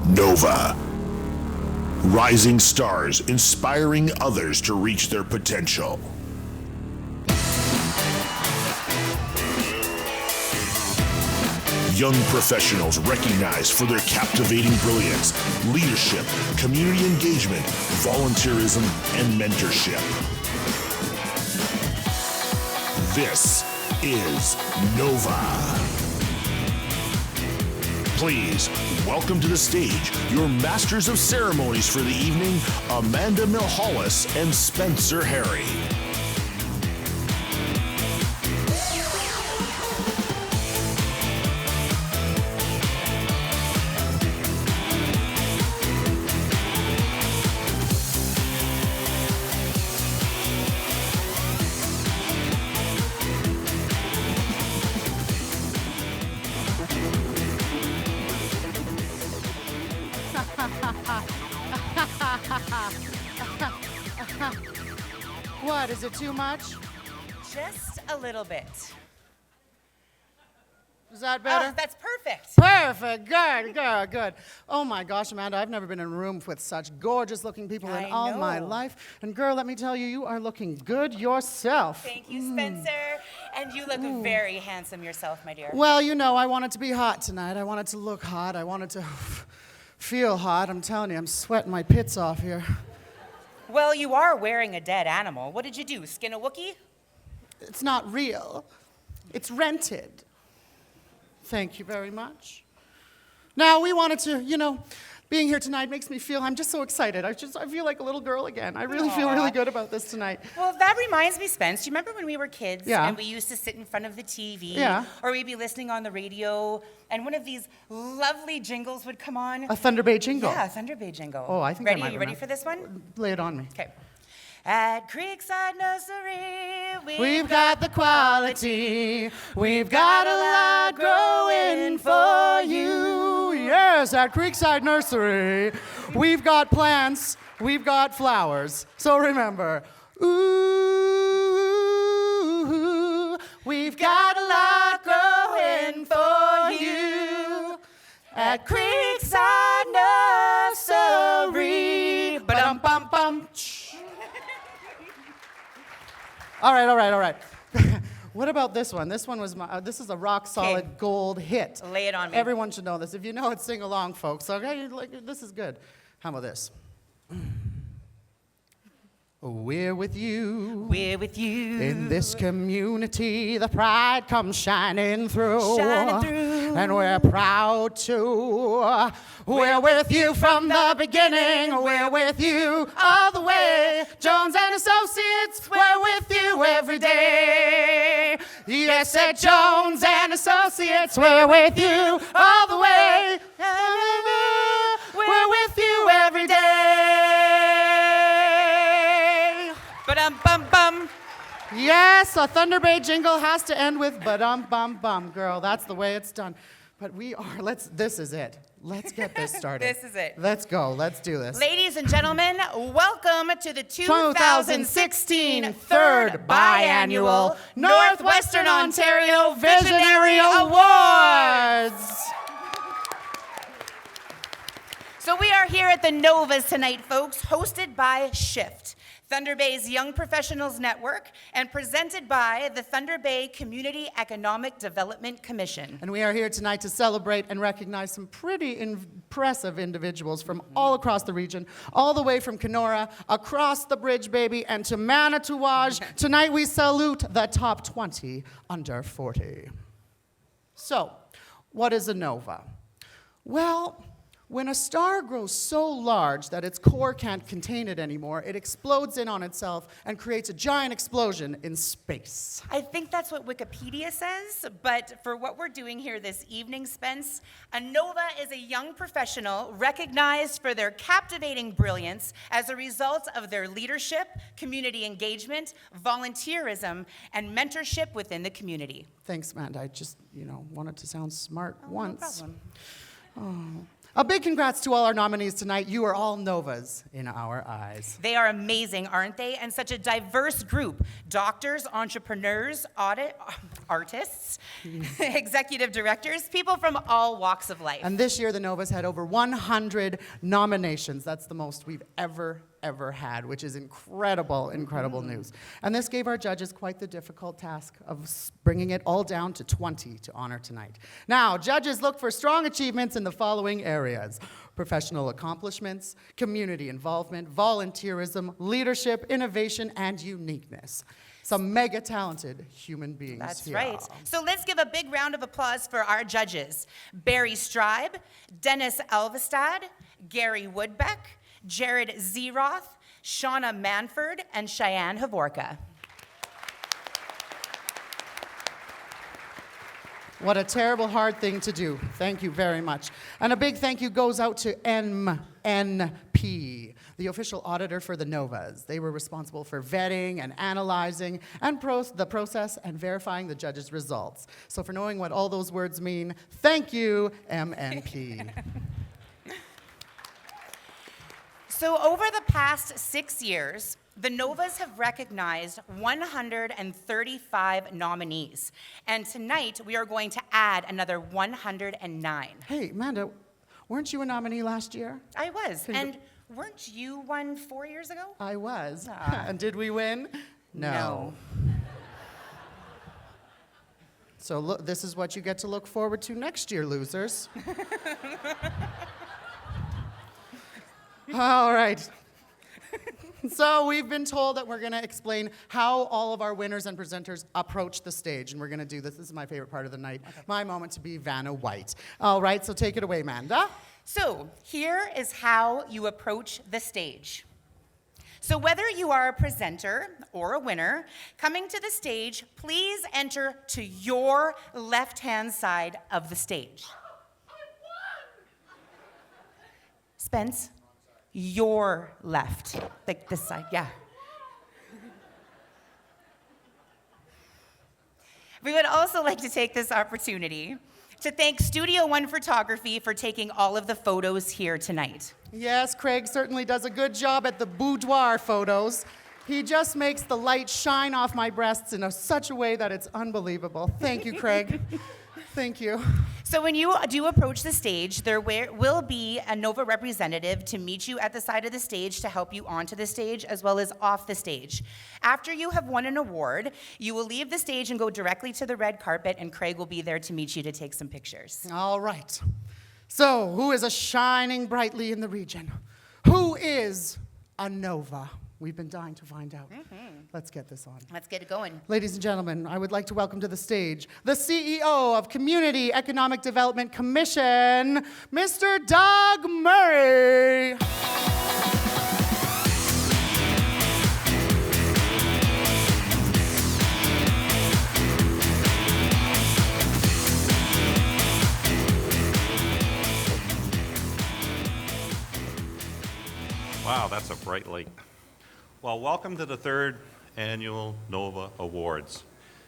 Nova. Rising stars inspiring others to reach their potential. Young professionals recognized for their captivating brilliance, leadership, community engagement, volunteerism, and mentorship. This is Nova. Please welcome to the stage your Masters of Ceremonies for the evening, Amanda Milhollis and Spencer Harry. What, is it too much? Just a little bit. Is that better? Oh, that's perfect. Perfect, good. Oh my gosh, Amanda, I've never been in a room with such gorgeous looking people in I all my know. life. And girl, let me tell you, you are looking good yourself. Thank you, Spencer. And you look very handsome yourself, my dear. Well, you know, I wanted to be hot tonight. I wanted to look hot. I wanted to feel hot. I'm telling you, I'm sweating my pits off here. Well, you are wearing a dead animal. What did you do, skin a Wookiee? It's not real. It's rented. Thank you very much. Now, we wanted to, being here tonight makes me feel, I'm just so excited. I feel like a little girl again. I really feel really good about this tonight. Well, that reminds me, Spence. Do you remember when we were kids Yeah. and we used to sit in front of the TV? Yeah. Or we'd be listening on the radio and one of these lovely jingles would come on? A Thunder Bay jingle. Yeah, a Thunder Bay jingle. Oh, I think I ready? might You ready remember. for this one? Lay it on me. Okay. At Creekside Nursery, We've got the quality. We've got a lot growing for you. Yes, at Creekside Nursery, we've got plants, we've got flowers. So remember, ooh, we've got a lot growing for you at Creekside Nursery. Ba-dum-bum-bum. All right. What about this one? This one was this is a rock solid Okay. gold hit. Lay it on me. Everyone should know this. If you know it, sing along, folks. Okay, this is good. How about this? We're with you. We're with you. In this community, the pride comes shining through. Shining through. And we're proud to. We're with you from the beginning. We're with you all the way. Jones and Associates, we're with you every day. Yes, at Jones and Associates, we're with you all the way. We're with you every day. Ba-dum-bum-bum. Yes, a Thunder Bay jingle has to end with ba-dum-bum-bum, girl. That's the way it's done. But this is it. Let's get this started. This is it. Let's go. Let's do this. Ladies and gentlemen, welcome to the 2016 third biannual Northwestern Ontario Visionary Awards. So we are here at the Novas tonight, folks, hosted by Shift, Thunder Bay's Young Professionals Network, and presented by the Thunder Bay Community Economic Development Commission. And we are here tonight to celebrate and recognize some pretty impressive individuals from all across the region, all the way from Kenora, across the bridge, baby, and to Manitouwadge. Tonight we salute the top 20 under 40. So, what is a nova? Well, when a star grows so large that its core can't contain it anymore, it explodes in on itself and creates a giant explosion in space. I think that's what Wikipedia says, but for what we're doing here this evening, Spence, a nova is a young professional recognized for their captivating brilliance as a result of their leadership, community engagement, volunteerism, and mentorship within the community. Thanks, Amanda. I just, wanted to sound smart once. No problem. Oh. A big congrats to all our nominees tonight. You are all Novas in our eyes. They are amazing, aren't they? And such a diverse group. Doctors, entrepreneurs, artists, executive directors, people from all walks of life. And this year, the Novas had over 100 nominations. That's the most we've ever had, which is incredible news. And this gave our judges quite the difficult task of bringing it all down to 20 to honor tonight. Now, judges look for strong achievements in the following areas: professional accomplishments, community involvement, volunteerism, leadership, innovation, and uniqueness. Some mega talented human beings. That's here. right. So let's give a big round of applause for our judges: Barry Stribe, Dennis Elvestad, Gary Woodbeck, Jared Zeroth, Shauna Manford, and Cheyenne Havorka. What a terrible, hard thing to do. Thank you very much. And a big thank you goes out to MNP, the official auditor for the Novas. They were responsible for vetting and analyzing and the process and verifying the judges' results. So for knowing what all those words mean, thank you, MNP. So over the past 6 years, the Novas have recognized 135 nominees. And tonight, we are going to add another 109. Hey, Amanda, weren't you a nominee last year? I was. And weren't you one 4 years ago? I was. Ah. And did we win? No. So look, this is what you get to look forward to next year, losers. All right. So we've been told that we're going to explain how all of our winners and presenters approach the stage, and we're going to do this. This is my favorite part of the night, my moment to be Vanna White. All right, so take it away, Amanda. So here is how you approach the stage. So whether you are a presenter or a winner, coming to the stage, please enter to your left-hand side of the stage. Spence, your left, like this side, yeah. We would also like to take this opportunity to thank Studio One Photography for taking all of the photos here tonight. Yes, Craig certainly does a good job at the boudoir photos. He just makes the light shine off my breasts in such a way that it's unbelievable. Thank you, Craig. Thank you. So when you do approach the stage, there will be a Nova representative to meet you at the side of the stage to help you onto the stage as well as off the stage. After you have won an award, you will leave the stage and go directly to the red carpet, and Craig will be there to meet you to take some pictures. All right. So, who is a shining brightly in the region? Who is a Nova? We've been dying to find out. Let's get this on. Let's get it going. Ladies and gentlemen, I would like to welcome to the stage the CEO of Community Economic Development Commission, Mr. Doug Murray. Wow, that's a bright light. Well, welcome to the third annual NOVA Awards.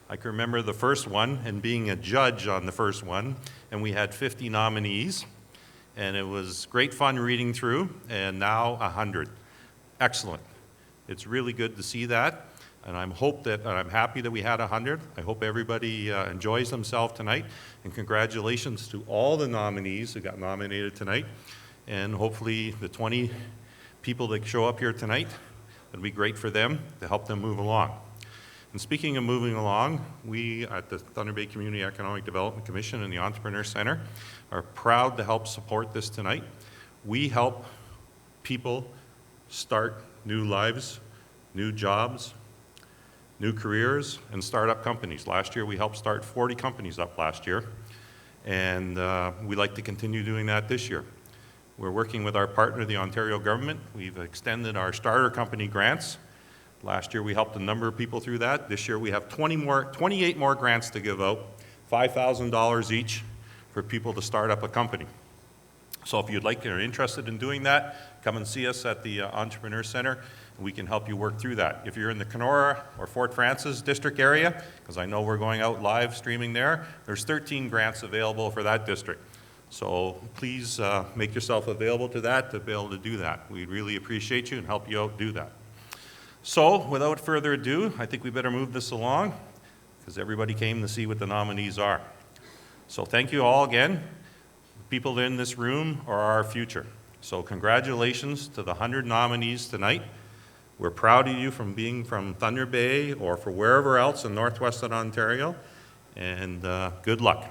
I can remember the first one and being a judge on the first one, and we had 50 nominees, and it was great fun reading through, and now 100. Excellent. It's really good to see that, and I'm happy that we had 100. I hope everybody enjoys themselves tonight, and congratulations to all the nominees who got nominated tonight, and hopefully the 20 people that show up here tonight, it'll be great for them to help them move along. And speaking of moving along, we at the Thunder Bay Community Economic Development Commission and the Entrepreneur Center are proud to help support this tonight. We help people start new lives, new jobs, new careers, and start up companies. Last year we helped start 40 companies up last year, and we like to continue doing that this year. We're working with our partner, the Ontario government. We've extended our starter company grants. Last year we helped a number of people through that. This year we have 28 more grants to give out, $5,000 each for people to start up a company. So if you'd like or are interested in doing that, come and see us at the Entrepreneur Center, and we can help you work through that. If you're in the Kenora or Fort Frances district area, because I know we're going out live streaming there, there's 13 grants available for that district. So please make yourself available to that, to be able to do that. We'd really appreciate you and help you out do that. So without further ado, I think we better move this along because everybody came to see what the nominees are. So thank you all again. People in this room are our future. So congratulations to the 100 nominees tonight. We're proud of you from being from Thunder Bay or for wherever else in northwestern Ontario, and good luck.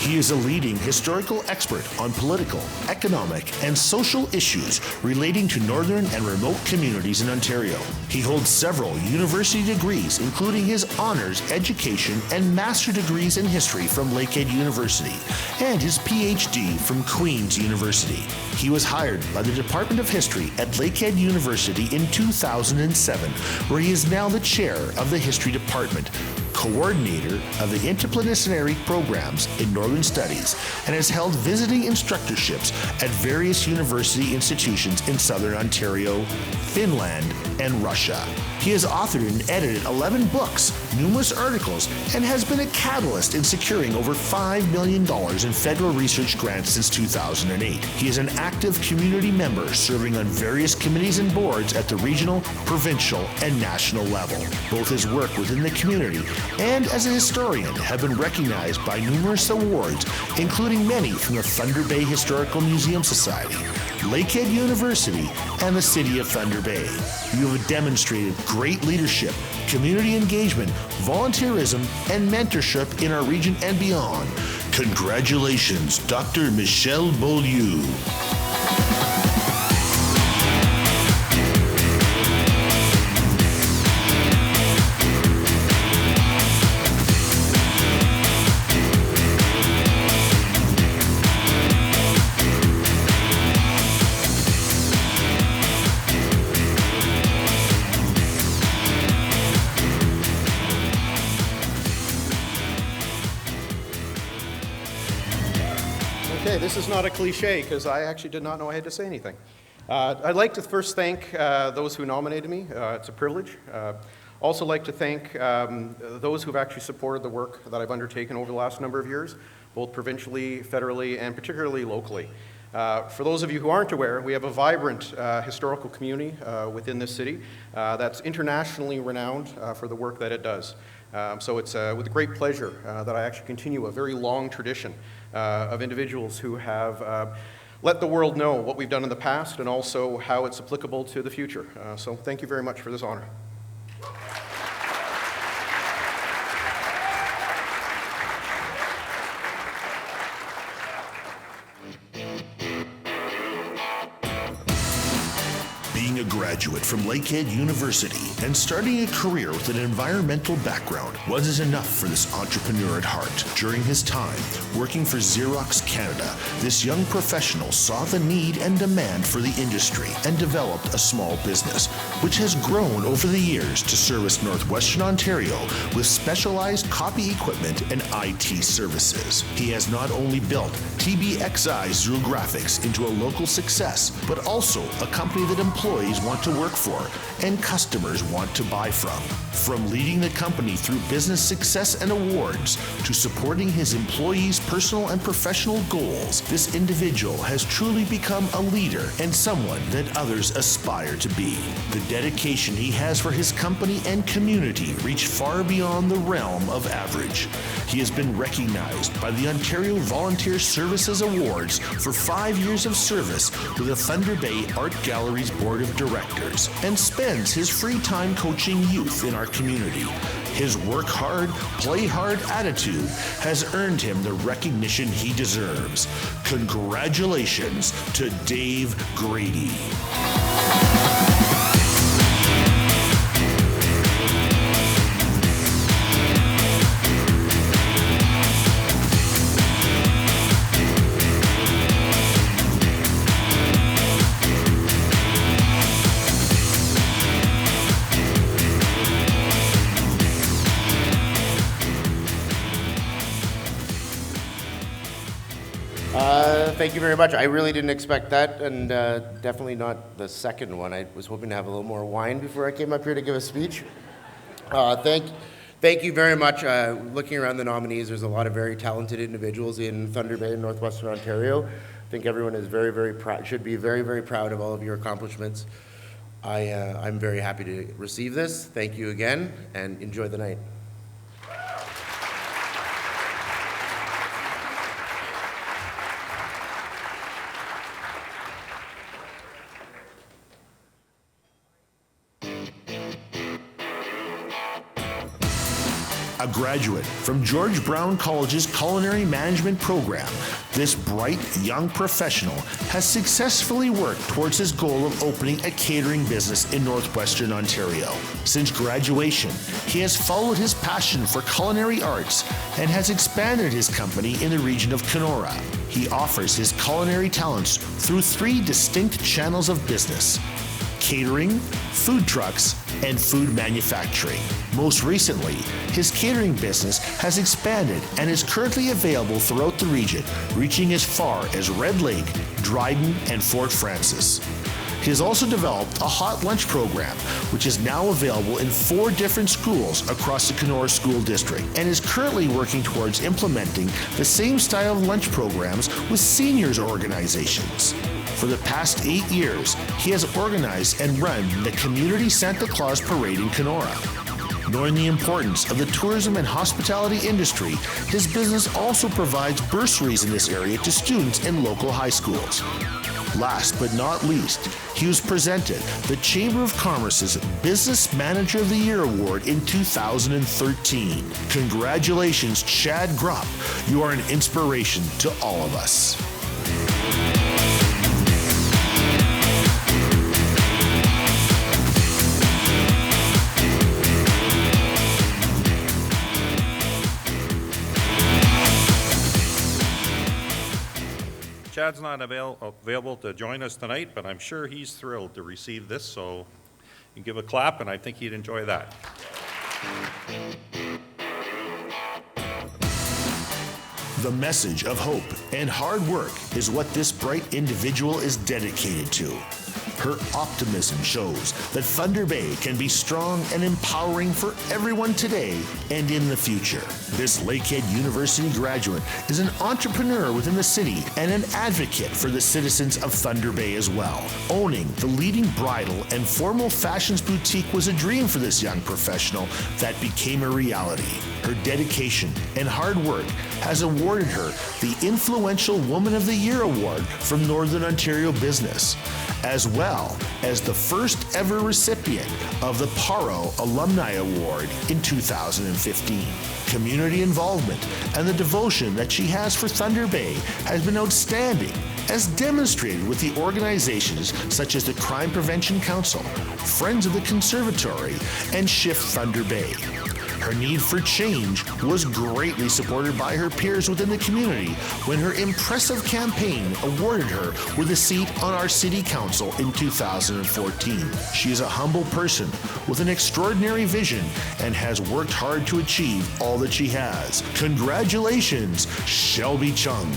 He is a leading historical expert on political, economic, and social issues relating to northern and remote communities in Ontario. He holds several university degrees, including his honors, education, and master degrees in history from Lakehead University, and his PhD from Queen's University. He was hired by the Department of History at Lakehead University in 2007, where he is now the chair of the History Department, coordinator of the interdisciplinary programs in Northern Studies, and has held visiting instructorships at various university institutions in Southern Ontario, Finland, and Russia. He has authored and edited 11 books, numerous articles, and has been a catalyst in securing over $5 million in federal research grants since 2008. He is an active community member serving on various committees and boards at the regional, provincial, and national level. Both his work within the community and as a historian have been recognized by numerous awards, including many from the Thunder Bay Historical Museum Society, Lakehead University, and the City of Thunder Bay. You have demonstrated great leadership, community engagement, volunteerism, and mentorship in our region and beyond. Congratulations, Dr. Michel Beaulieu. Okay, this is not a cliche because I actually did not know I had to say anything. I'd like to first thank those who nominated me. It's a privilege. Also like to thank those who've actually supported the work that I've undertaken over the last number of years, both provincially, federally, and particularly locally. For those of you who aren't aware, we have a vibrant historical community within this city that's internationally renowned for the work that it does. So it's with great pleasure that I actually continue a very long tradition of individuals who have let the world know what we've done in the past and also how it's applicable to the future. So thank you very much for this honor. Being a graduate from Lakehead University and starting a career with an environmental background wasn't enough for this entrepreneur at heart. During his time working for Xerox Canada, this young professional saw the need and demand for the industry and developed a small business, which has grown over the years to service Northwestern Ontario with specialized copy equipment and IT services. He has not only built TBXI Xerographics into a local success, but also a company that employees want to work for and customers want to buy from. From leading the company through business success and awards to supporting his employees' personal and professional goals, this individual has truly become a leader and someone that others aspire to be. The dedication he has for his company and community reach far beyond the realm of average. He has been recognized by the Ontario Volunteer Services Awards for 5 years of service to the Thunder Bay Art Gallery's Board of Directors and spends his free time coaching youth in our community. His work hard, play hard attitude has earned him the recognition he deserves. Congratulations to Dave Grady. Thank you very much. I really didn't expect that, and definitely not the second one. I was hoping to have a little more wine before I came up here to give a speech. Thank Thank you very much. Looking around the nominees, there's a lot of very talented individuals in Thunder Bay and Northwestern Ontario. I think everyone is very, very proud, should be very, very proud of all of your accomplishments. I'm very happy to receive this. Thank you again, and enjoy the night. A graduate from George Brown College's Culinary Management program, this bright young professional has successfully worked towards his goal of opening a catering business in Northwestern Ontario. Since graduation, he has followed his passion for culinary arts and has expanded his company in the region of Kenora. He offers his culinary talents through 3 distinct channels of business: catering, food trucks, and food manufacturing. Most recently, his catering business has expanded and is currently available throughout the region, reaching as far as Red Lake, Dryden, and Fort Francis. He has also developed a hot lunch program, which is now available in 4 different schools across the Kenora School District, and is currently working towards implementing the same style of lunch programs with seniors organizations. For the past 8 years, he has organized and run the Community Santa Claus Parade in Kenora. Knowing the importance of the tourism and hospitality industry, his business also provides bursaries in this area to students in local high schools. Last but not least, he was presented the Chamber of Commerce's Business Manager of the Year Award in 2013. Congratulations, Chad Grupp. You are an inspiration to all of us. Chad's not available to join us tonight, but I'm sure he's thrilled to receive this, so you can give a clap, and I think he'd enjoy that. The message of hope and hard work is what this bright individual is dedicated to. Her optimism shows that Thunder Bay can be strong and empowering for everyone today and in the future. This Lakehead University graduate is an entrepreneur within the city and an advocate for the citizens of Thunder Bay as well. Owning the leading bridal and formal fashions boutique was a dream for this young professional that became a reality. Her dedication and hard work has awarded her the Influential Woman of the Year Award from Northern Ontario Business, as well as the first ever recipient of the Paro Alumni Award in 2015. Community involvement and the devotion that she has for Thunder Bay has been outstanding, as demonstrated with the organizations such as the Crime Prevention Council, Friends of the Conservatory, and Shift Thunder Bay. Her need for change was greatly supported by her peers within the community when her impressive campaign awarded her with a seat on our city council in 2014. She is a humble person with an extraordinary vision and has worked hard to achieve all that she has. Congratulations, Shelby Chung.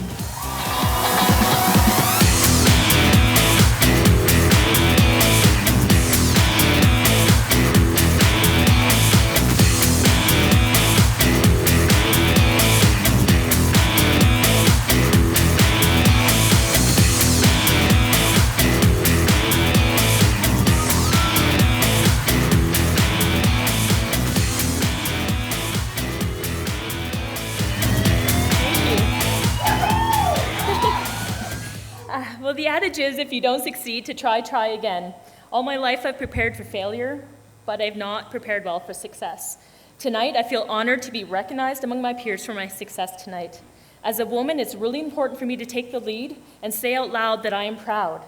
Well, the adage is, if you don't succeed, to try again. All my life I've prepared for failure, but I've not prepared well for success. Tonight, I feel honored to be recognized among my peers for my success tonight. As a woman, it's really important for me to take the lead and say out loud that I am proud.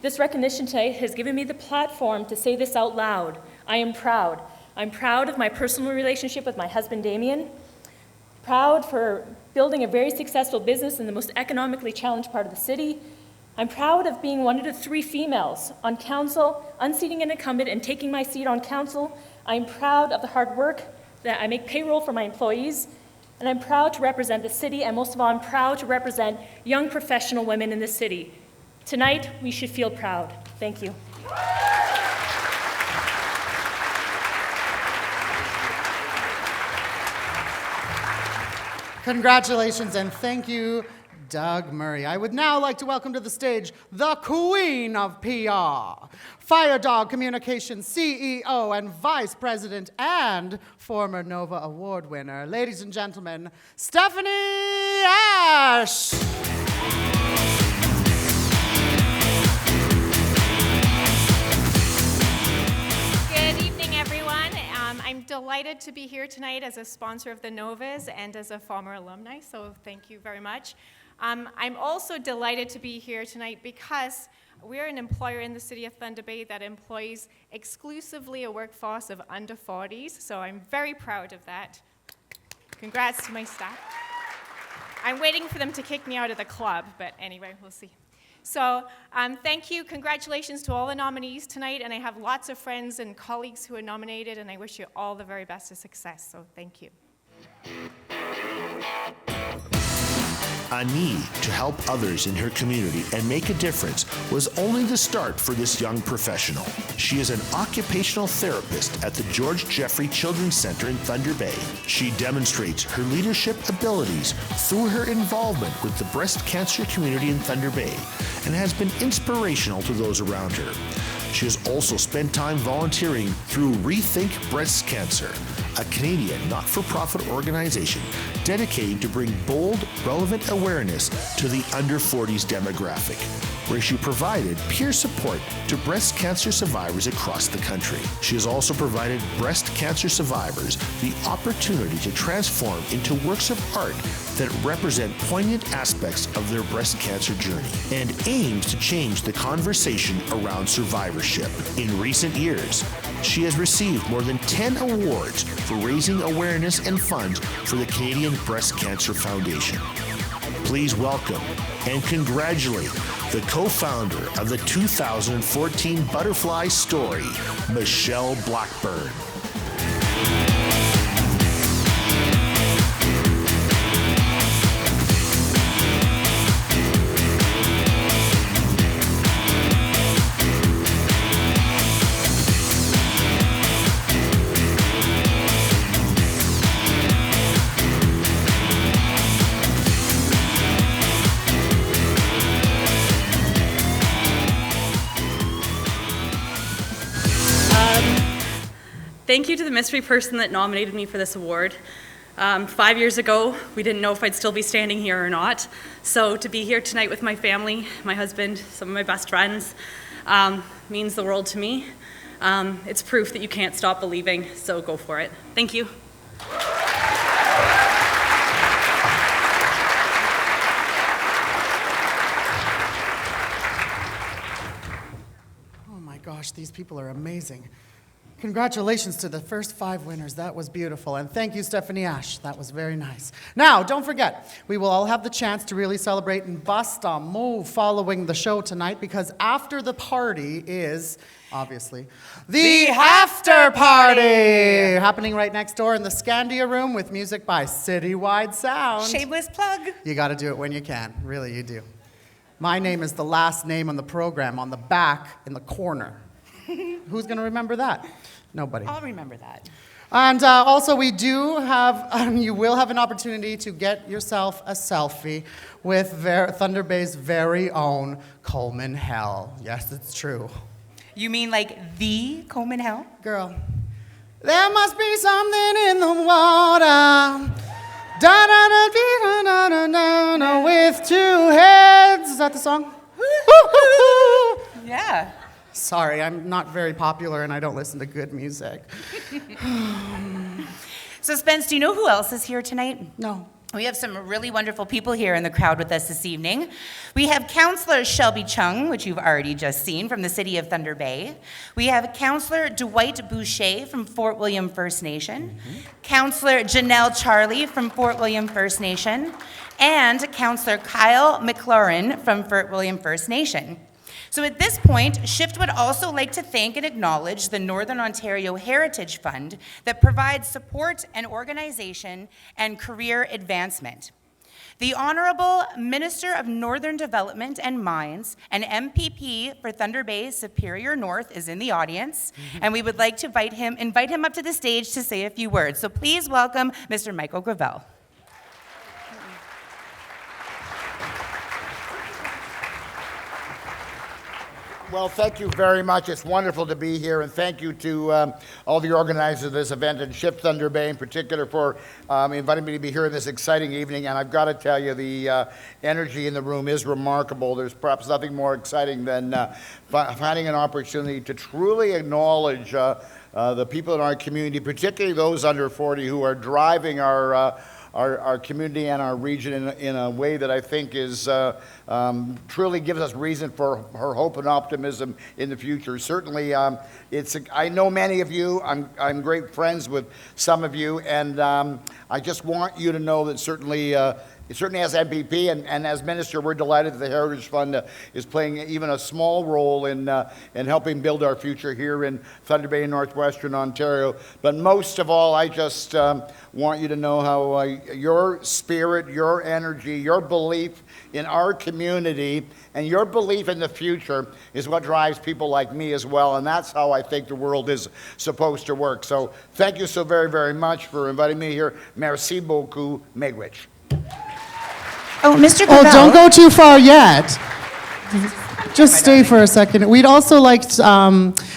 This recognition tonight has given me the platform to say this out loud. I am proud. I'm proud of my personal relationship with my husband, Damien. Proud for building a very successful business in the most economically challenged part of the city. I'm proud of being one of the 3 females on council, unseating an incumbent and taking my seat on council. I'm proud of the hard work that I make payroll for my employees, and I'm proud to represent the city, and most of all, I'm proud to represent young professional women in the city. Tonight, we should feel proud. Thank you. Congratulations and thank you, Doug Murray. I would now like to welcome to the stage the Queen of PR, Fire Dog Communications CEO and Vice President and former Nova Award winner, ladies and gentlemen, Stephanie Ash. Good evening, everyone. I'm delighted to be here tonight as a sponsor of the Novas and as a former alumni, so thank you very much. I'm also delighted to be here tonight because we're an employer in the city of Thunder Bay that employs exclusively a workforce of under 40s, so I'm very proud of that. Congrats to my staff. I'm waiting for them to kick me out of the club, but anyway, we'll see. So thank you, congratulations to all the nominees tonight, and I have lots of friends and colleagues who are nominated, and I wish you all the very best of success, so thank you. A need to help others in her community and make a difference was only the start for this young professional. She is an occupational therapist at the George Jeffrey Children's Center in Thunder Bay. She demonstrates her leadership abilities through her involvement with the breast cancer community in Thunder Bay and has been inspirational to those around her. She has also spent time volunteering through Rethink Breast Cancer, a Canadian not-for-profit organization dedicated to bring bold, relevant awareness to the under 40s demographic, where she provided peer support to breast cancer survivors across the country. She has also provided breast cancer survivors the opportunity to transform into works of art that represent poignant aspects of their breast cancer journey and aims to change the conversation around survivorship. In recent years, she has received more than 10 awards for raising awareness and funds for the Canadian Breast Cancer Foundation. Please welcome and congratulate the co-founder of the 2014 Butterfly Story, Michelle Blackburn. Thank you to the mystery person that nominated me for this award. 5 years ago, we didn't know if I'd still be standing here or not. So to be here tonight with my family, my husband, some of my best friends, means the world to me. It's proof that you can't stop believing, so go for it. Thank you. Oh my gosh, these people are amazing. Congratulations to the first 5 winners. That was beautiful. And thank you, Stephanie Ash. That was very nice. Now, don't forget, we will all have the chance to really celebrate and bust a move following the show tonight, because after the party is, obviously, the after party happening right next door in the Scandia room with music by Citywide Sound. Shameless plug. You got to do it when you can. Really, you do. My name is the last name on the program on the back in the corner. Who's going to remember that? Nobody. I'll remember that. And also, we do have, you will have an opportunity to get yourself a selfie with Thunder Bay's very own Coleman Hell. Yes, it's true. You mean like the Coleman Hell? Girl, there must be something in the water. Da-da-da-dee-da-da-da-da, with 2 heads. Is that the song? Yeah. Sorry, I'm not very popular and I don't listen to good music. So Spence, do you know who else is here tonight? No. We have some really wonderful people here in the crowd with us this evening. We have Councillor Shelby Chung, which you've already just seen, from the City of Thunder Bay. We have Councillor Dwight Boucher from Fort William First Nation, Councillor Janelle Charlie from Fort William First Nation, and Councillor Kyle McLaurin from Fort William First Nation. So at this point, SHIFT would also like to thank and acknowledge the Northern Ontario Heritage Fund that provides support and organization and career advancement. The Honourable Minister of Northern Development and Mines and MPP for Thunder Bay Superior North is in the audience, and we would like to invite him up to the stage to say a few words. So please welcome Mr. Michael Gravel. Well, thank you very much. It's wonderful to be here, and thank you to all the organizers of this event, and Shift Thunder Bay in particular for inviting me to be here in this exciting evening. And I've got to tell you, the energy in the room is remarkable. There's perhaps nothing more exciting than finding an opportunity to truly acknowledge the people in our community, particularly those under 40 who are driving our community and our region in a way that I think is truly gives us reason for hope and optimism in the future. Certainly, I know many of you. I'm great friends with some of you, and I just want you to know that certainly as MPP and as Minister, we're delighted that the Heritage Fund is playing even a small role in helping build our future here in Thunder Bay, Northwestern Ontario. But most of all, I just want you to know how your spirit, your energy, your belief in our community, and your belief in the future is what drives people like me as well. And that's how I think the world is supposed to work. So thank you so very, very much for inviting me here. Merci beaucoup, Megwich. Oh, Mr. Oh, Gravel. don't go too far yet. Just stay for a second. We'd also like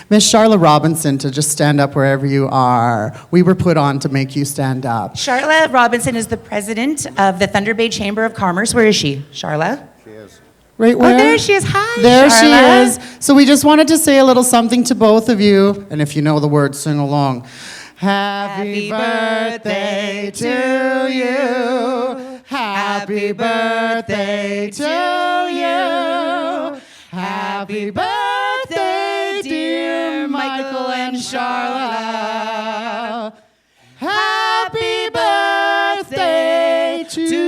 Miss Charlotte Robinson to just stand up wherever you are. We were put on to make you stand up. Charlotte Robinson is the president of the Thunder Bay Chamber of Commerce. Where is she? Charlotte? She is. Right where? Oh, there she is. Hi, There Charlotte. she is. So we just wanted to say a little something to both of you. And if you know the words, sing along. Happy birthday to you. Happy birthday to you. Happy birthday, dear Michael and Charlotte. Happy birthday to you.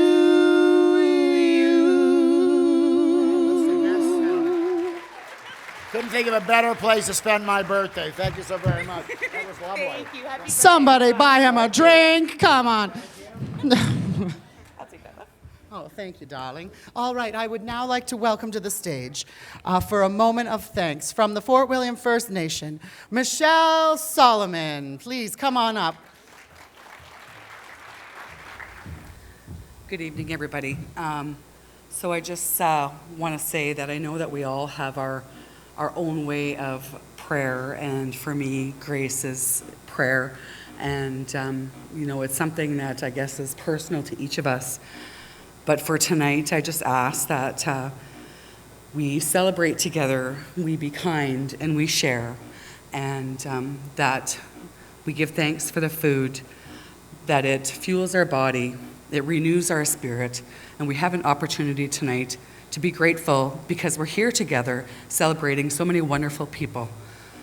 Couldn't think of a better place to spend my birthday. Thank you so very much. That was lovely. Thank you. Happy Somebody buy him a drink. Come on. I'll take that. Oh, thank you, darling. All right, I would now like to welcome to the stage for a moment of thanks from the Fort William First Nation, Michelle Solomon. Please come on up. Good evening, everybody. So I just want to say that I know that we all have our own way of prayer, and for me, grace is prayer. And, it's something that I guess is personal to each of us. But for tonight, I just ask that we celebrate together, we be kind, and we share, and that we give thanks for the food, that it fuels our body, it renews our spirit, and we have an opportunity tonight to be grateful because we're here together celebrating so many wonderful people.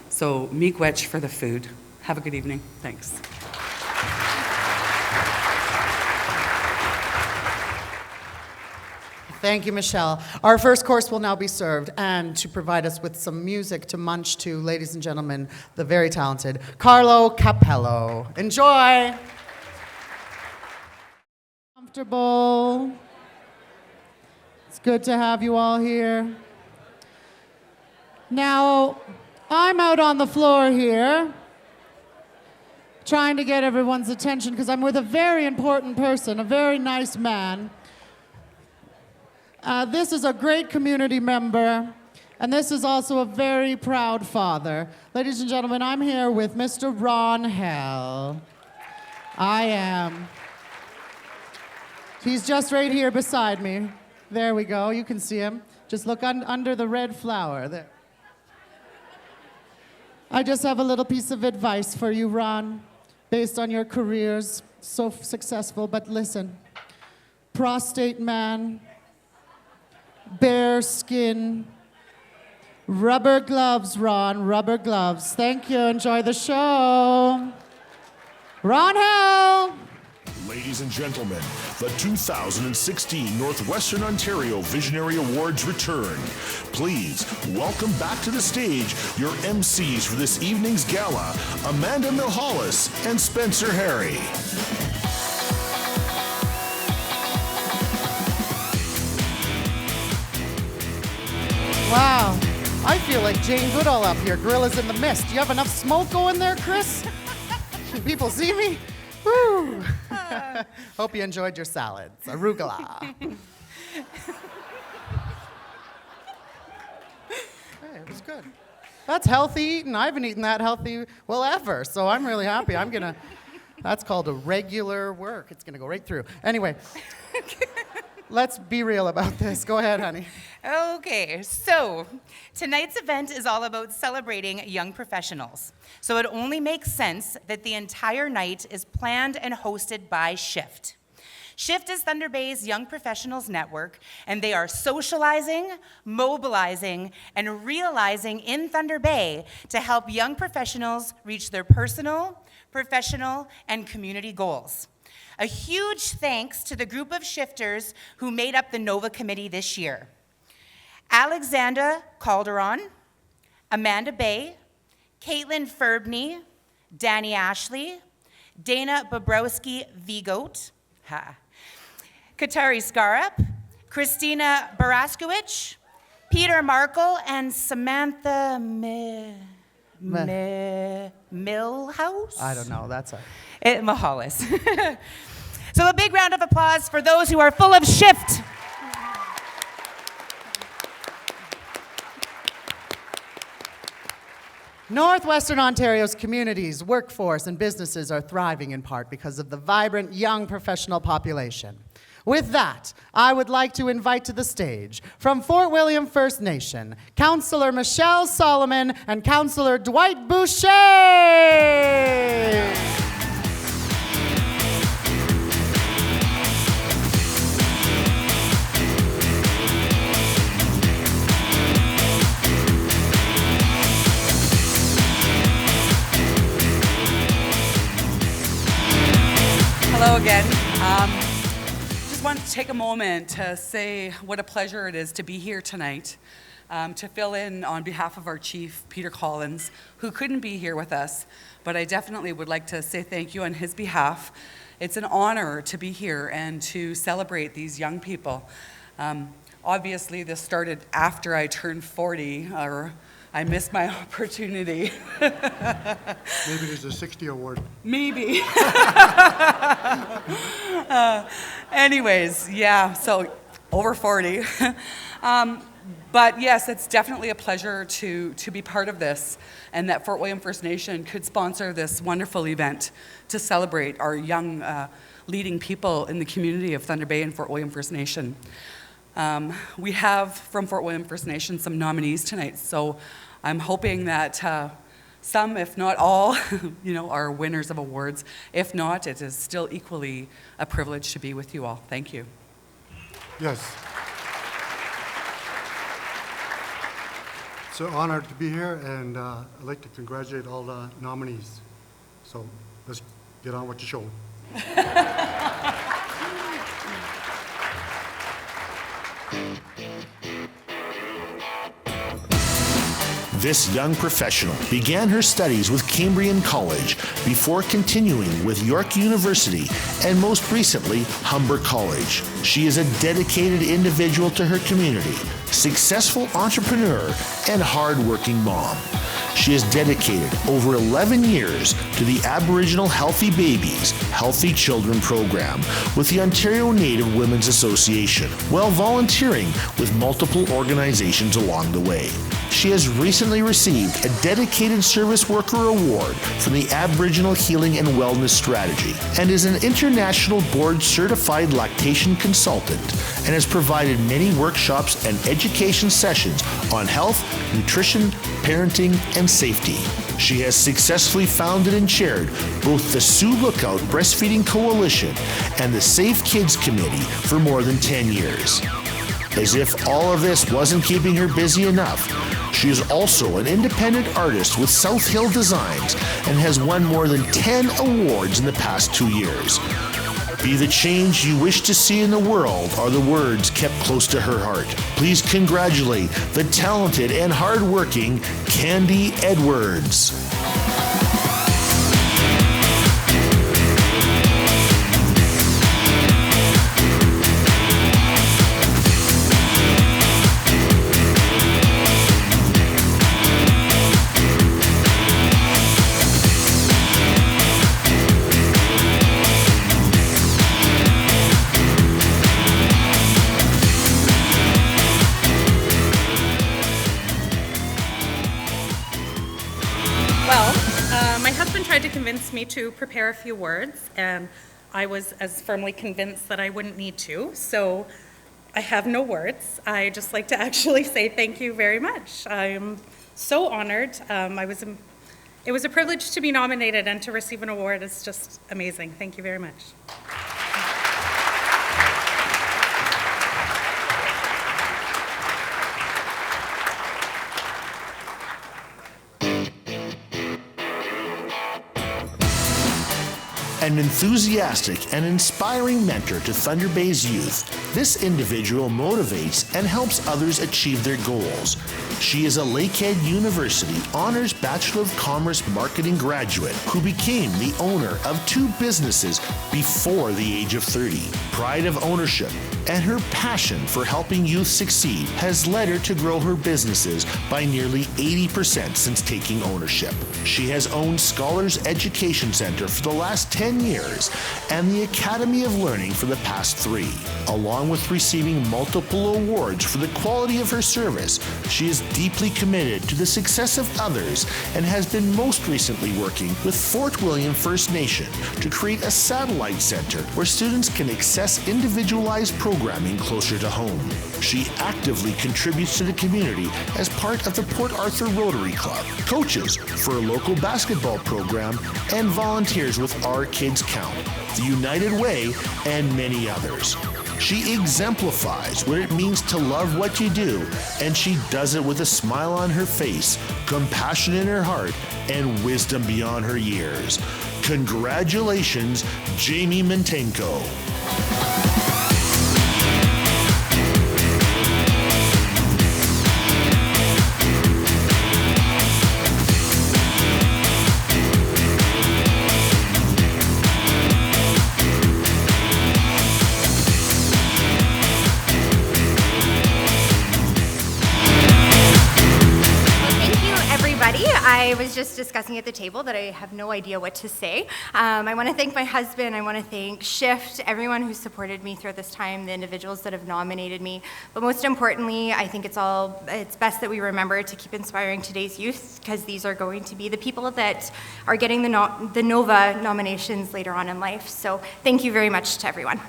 So, miigwech for the food. Have a good evening. Thanks. Thank you, Michelle. Our first course will now be served, and to provide us with some music to munch to, ladies and gentlemen, the very talented Carlo Capello. Enjoy. Comfortable. It's good to have you all here. Now, I'm out on the floor here trying to get everyone's attention because I'm with a very important person, a very nice man. This is a great community member, and this is also a very proud father. Ladies and gentlemen, I'm here with Mr. Ron Hell. I am. He's just right here beside me. There we go. You can see him. Just look under the red flower there. I just have a little piece of advice for you, Ron, based on your careers, so successful. But listen, prostate man, bare skin, rubber gloves, Ron, rubber gloves. Thank you. Enjoy the show. Ron Hell. Ladies and gentlemen, the 2016 Northwestern Ontario Visionary Awards return. Please welcome back to the stage your MCs for this evening's gala, Amanda Milhollis and Spencer Harry. Wow. I feel like Jane Goodall up here. Gorillas in the mist. Do you have enough smoke going there, Chris? Can people see me? Woo. Hope you enjoyed your salads. Arugula. okay, it was good. That's healthy eating. I haven't eaten that healthy, well, ever. So I'm really happy. That's called a regular work. It's gonna go right through. Anyway, let's be real about this. Go ahead, honey. Okay, so tonight's event is all about celebrating young professionals. So it only makes sense that the entire night is planned and hosted by SHIFT. SHIFT is Thunder Bay's Young Professionals Network, and they are socializing, mobilizing, and realizing in Thunder Bay to help young professionals reach their personal, professional, and community goals. A huge thanks to the group of shifters who made up the NOVA committee this year. Alexandra Calderon, Amanda Bay, Caitlin Ferbney, Danny Ashley, Dana Bobrowski-Vigote, Katari Skarup, Christina Baraskowicz, Peter Markle, and Samantha Millhouse? I don't know, Mahalis. So a big round of applause for those who are full of shift. Northwestern Ontario's communities, workforce, and businesses are thriving in part because of the vibrant young professional population. With that, I would like to invite to the stage, from Fort William First Nation, Councillor Michelle Solomon and Councillor Dwight Boucher. Hello again. Just want to take a moment to say what a pleasure it is to be here tonight, to fill in on behalf of our chief, Peter Collins, who couldn't be here with us, but I definitely would like to say thank you on his behalf. It's an honor to be here and to celebrate these young people. Obviously, this started after I turned 40, or I missed my opportunity. Maybe there's a 60 award. Maybe. Anyways, yeah, so over 40. But yes, it's definitely a pleasure to be part of this, and that Fort William First Nation could sponsor this wonderful event to celebrate our young leading people in the community of Thunder Bay and Fort William First Nation. We have from Fort William First Nation some nominees tonight, so I'm hoping that some, if not all, are winners of awards. If not, it is still equally a privilege to be with you all. Thank you. Yes. It's an honor to be here, and I'd like to congratulate all the nominees. So let's get on with the show. This young professional began her studies with Cambrian College before continuing with York University and most recently Humber College. She is a dedicated individual to her community, successful entrepreneur, and hard-working mom. She has dedicated over 11 years to the Aboriginal Healthy Babies, Healthy Children program with the Ontario Native Women's Association, while volunteering with multiple organizations along the way. She has recently received a Dedicated Service Worker Award from the Aboriginal Healing and Wellness Strategy and is an international board-certified lactation consultant and has provided many workshops and education sessions on health, nutrition, parenting, and safety. She has successfully founded and chaired both the Sioux Lookout Breastfeeding Coalition and the Safe Kids Committee for more than 10 years. As if all of this wasn't keeping her busy enough, she is also an independent artist with South Hill Designs and has won more than 10 awards in the past 2 years. Be the change you wish to see in the world are the words kept close to her heart. Please congratulate the talented and hardworking Candy Edwards. husband tried to convince me to prepare a few words, and I was as firmly convinced that I wouldn't need to, so I have no words. I just like to actually say thank you very much. I'm so honored. It was a privilege to be nominated and to receive an award. It's just amazing. Thank you very much. An enthusiastic and inspiring mentor to Thunder Bay's youth, this individual motivates and helps others achieve their goals. She is a Lakehead University Honors Bachelor of Commerce Marketing graduate who became the owner of 2 businesses before the age of 30. Pride of ownership and her passion for helping youth succeed has led her to grow her businesses by nearly 80% since taking ownership. She has owned Scholars Education Center for the last 10 years and the Academy of Learning for the past 3. Along with receiving multiple awards for the quality of her service, she is deeply committed to the success of others and has been most recently working with Fort William First Nation to create a satellite center where students can access individualized programming closer to home. She actively contributes to the community as part of the Port Arthur Rotary Club, coaches for a local basketball program, and volunteers with Our Kids Count, the United Way, and many others. She exemplifies what it means to love what you do, and she does it with a smile on her face, compassion in her heart, and wisdom beyond her years. Congratulations, Jamie Mentenko. I was just discussing at the table that I have no idea what to say. I want to thank my husband. I want to thank Shift, everyone who supported me throughout this time, the individuals that have nominated me. But most importantly, I think it's best that we remember to keep inspiring today's youth, because these are going to be the people that are getting the NOVA nominations later on in life. So thank you very much to everyone.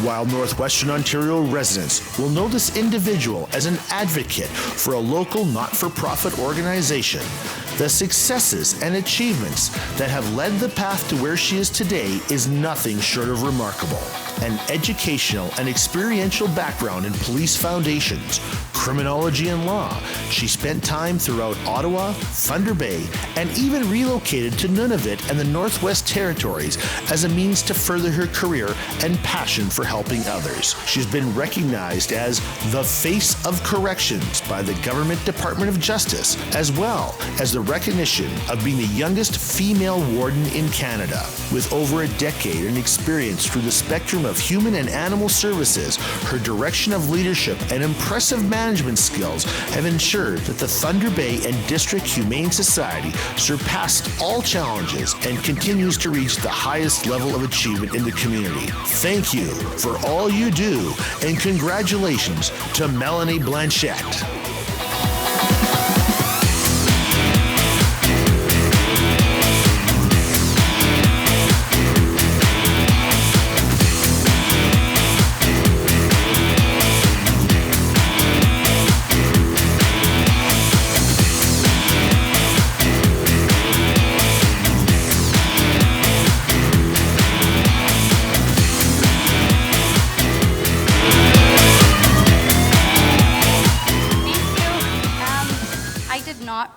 While Northwestern Ontario residents will know this individual as an advocate for a local not-for-profit organization, the successes and achievements that have led the path to where she is today is nothing short of remarkable. An educational and experiential background in police foundations, criminology and law, she spent time throughout Ottawa, Thunder Bay, and even relocated to Nunavut and the Northwest Territories as a means to further her career and passion for helping others. She's been recognized as the face of corrections by the Government Department of Justice, as well as the recognition of being the youngest female warden in Canada. With over a decade in experience through the spectrum of human and animal services, her direction of leadership and impressive management skills have ensured that the Thunder Bay and District Humane Society surpassed all challenges and continues to reach the highest level of achievement in the community. Thank you for all you do, and congratulations to Melanie Blanchette.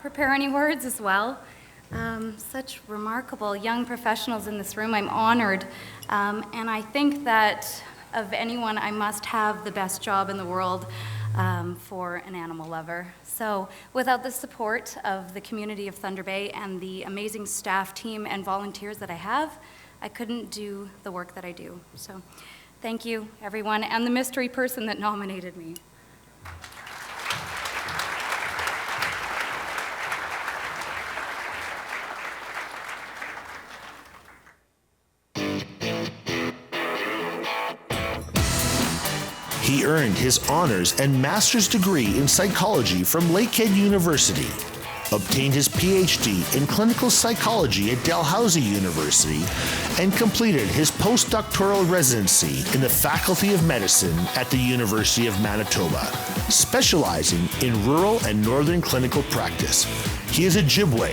Prepare any words as well. Such remarkable young professionals in this room. I'm honored, and I think that of anyone, I must have the best job in the world for an animal lover. So without the support of the community of Thunder Bay and the amazing staff team and volunteers that I have, I couldn't do the work that I do. So thank you, everyone, and the mystery person that nominated me. He earned his honors and master's degree in psychology from Lakehead University, obtained his PhD in clinical psychology at Dalhousie University, and completed his postdoctoral residency in the Faculty of Medicine at the University of Manitoba, specializing in rural and northern clinical practice. He is a Ojibwe,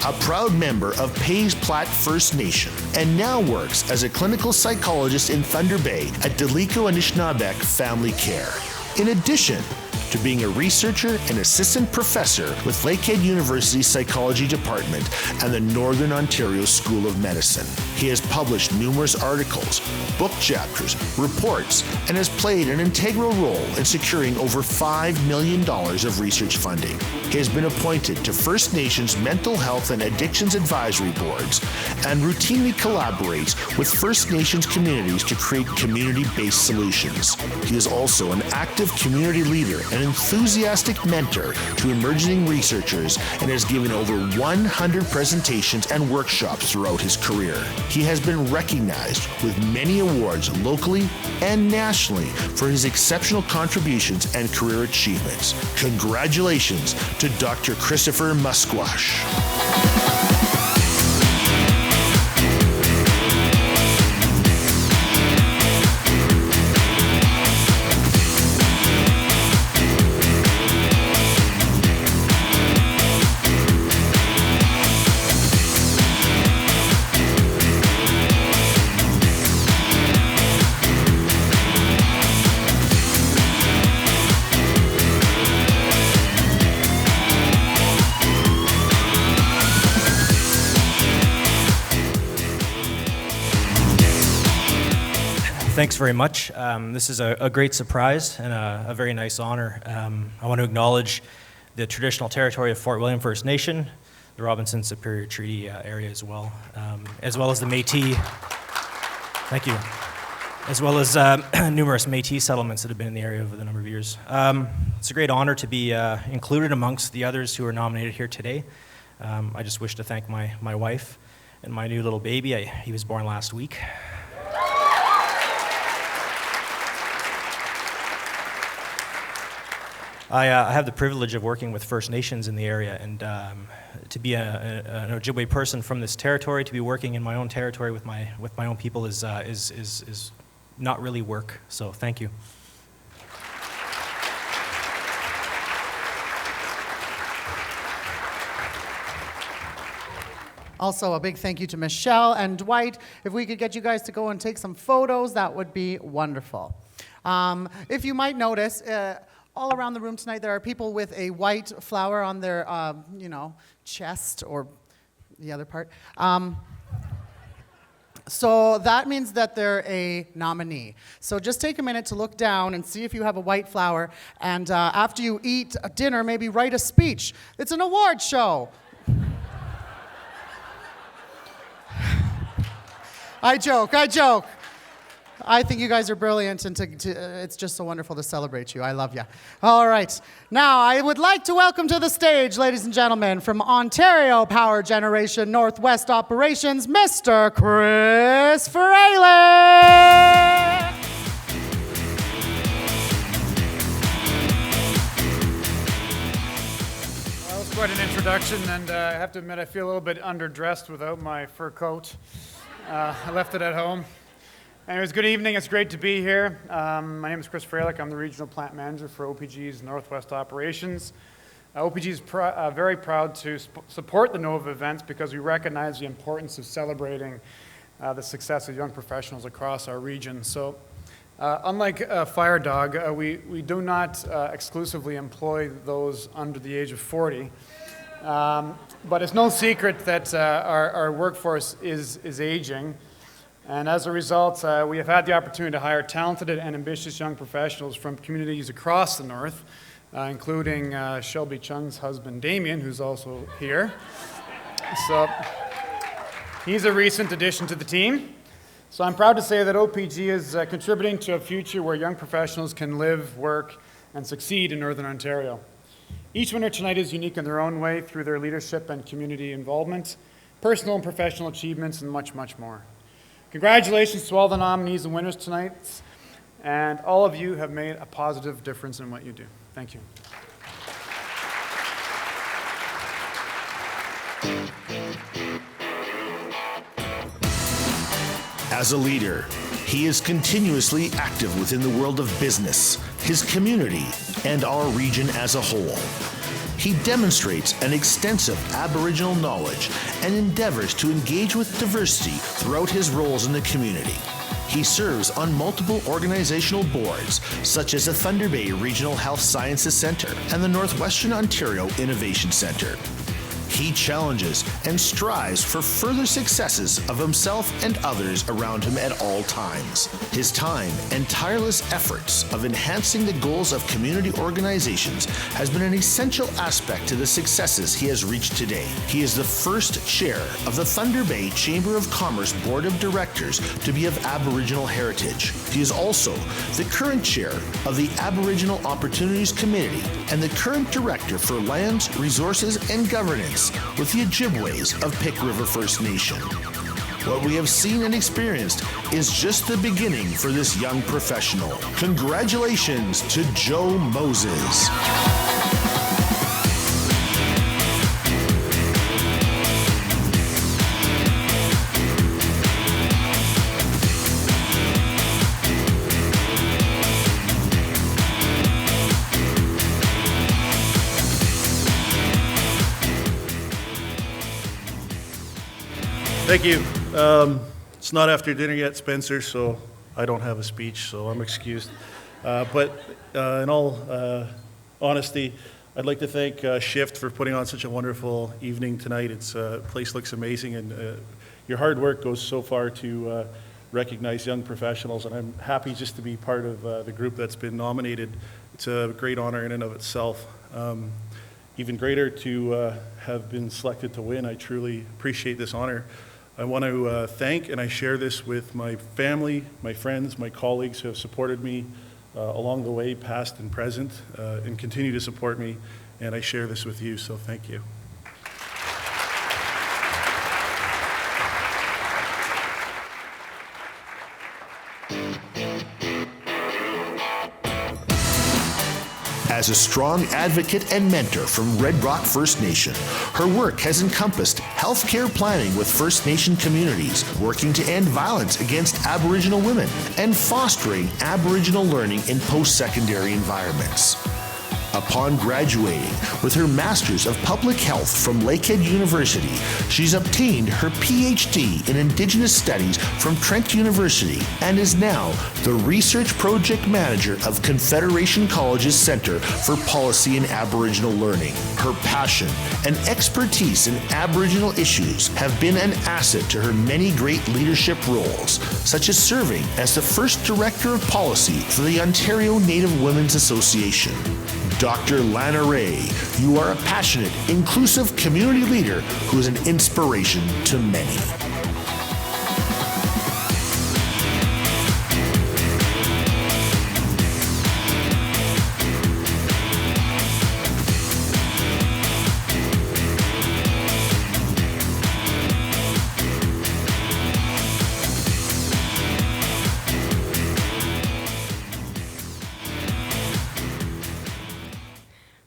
a proud member of Pays Plat First Nation, and now works as a clinical psychologist in Thunder Bay at Deliko Anishinaabeg Family Care. In addition to being a researcher and assistant professor with Lakehead University Psychology Department and the Northern Ontario School of Medicine. He has published numerous articles, book chapters, reports, and has played an integral role in securing over $5 million of research funding. He has been appointed to First Nations mental health and addictions advisory boards and routinely collaborates with First Nations communities to create community-based solutions. He is also an active community leader and enthusiastic mentor to emerging researchers and has given over 100 presentations and workshops throughout his career. He has been recognized with many awards locally and nationally for his exceptional contributions and career achievements. Congratulations to Dr. Christopher Musquash. Thanks very much. This is a great surprise and a very nice honor. I want to acknowledge the traditional territory of Fort William First Nation, the Robinson Superior Treaty area as well as the Métis. Thank you. As well as numerous Métis settlements that have been in the area over the number of years. It's a great honor to be included amongst the others who are nominated here today. I just wish to thank my wife and my new little baby. He was born last week. I have the privilege of working with First Nations in the area, and to be an Ojibwe person from this territory, to be working in my own territory with my own people is not really work. So thank you. Also, a big thank you to Michelle and Dwight. If we could get you guys to go and take some photos, that would be wonderful. If you might notice, all around the room tonight, there are people with a white flower on their, chest or the other part. So that means that they're a nominee. So just take a minute to look down and see if you have a white flower. And after you eat dinner, maybe write a speech. It's an award show. I joke. I think you guys are brilliant, and it's just so wonderful to celebrate you. I love you. All right. Now, I would like to welcome to the stage, ladies and gentlemen, from Ontario Power Generation Northwest Operations, Mr. Chris Fraley. Well, that was quite an introduction, and I have to admit I feel a little bit underdressed without my fur coat. I left it at home. Anyways, good evening. It's great to be here. My name is Chris Fralick. I'm the Regional Plant Manager for OPG's Northwest Operations. OPG is very proud to support the NOVA events because we recognize the importance of celebrating the success of young professionals across our region. So, unlike Fire Dog, we do not exclusively employ those under the age of 40. But it's no secret that our workforce is aging. And as a result, we have had the opportunity to hire talented and ambitious young professionals from communities across the North, including Shelby Chung's husband, Damien, who's also here. So he's a recent addition to the team. So I'm proud to say that OPG is contributing to a future where young professionals can live, work, and succeed in Northern Ontario. Each winner tonight is unique in their own way through their leadership and community involvement, personal and professional achievements, and much, much more. Congratulations to all the nominees and winners tonight. and all of you have made a positive difference in what you do. Thank you. As a leader, he is continuously active within the world of business, his community, and our region as a whole. He demonstrates an extensive Aboriginal knowledge and endeavors to engage with diversity throughout his roles in the community. He serves on multiple organizational boards, such as the Thunder Bay Regional Health Sciences Centre and the Northwestern Ontario Innovation Centre. He challenges and strives for further successes of himself and others around him at all times. His time and tireless efforts of enhancing the goals of community organizations has been an essential aspect to the successes he has reached today. He is the first chair of the Thunder Bay Chamber of Commerce Board of Directors to be of Aboriginal heritage. He is also the current chair of the Aboriginal Opportunities Committee and the current director for Lands, Resources and Governance with the Ojibways of Pick River First Nation. What we have seen and experienced is just the beginning for this young professional. Congratulations to Joe Moses. Thank you. It's not after dinner yet, Spencer, so I don't have a speech, so I'm excused. But in all honesty, I'd like to thank Shift for putting on such a wonderful evening tonight. The place looks amazing, and your hard work goes so far to recognize young professionals, and I'm happy just to be part of the group that's been nominated. It's a great honor in and of itself. Even greater to have been selected to win. I truly appreciate this honor. I want to thank, and I share this with my family, my friends, my colleagues who have supported me along the way, past and present, and continue to support me, and I share this with you, so thank you. As a strong advocate and mentor from Red Rock First Nation, her work has encompassed healthcare planning with First Nation communities, working to end violence against Aboriginal women, and fostering Aboriginal learning in post-secondary environments. Upon graduating with her Master's of Public Health from Lakehead University, she's obtained her PhD in Indigenous Studies from Trent University and is now the Research Project Manager of Confederation College's Centre for Policy and Aboriginal Learning. Her passion and expertise in Aboriginal issues have been an asset to her many great leadership roles, such as serving as the first Director of Policy for the Ontario Native Women's Association. Dr. Lana Ray, you are a passionate, inclusive community leader who is an inspiration to many.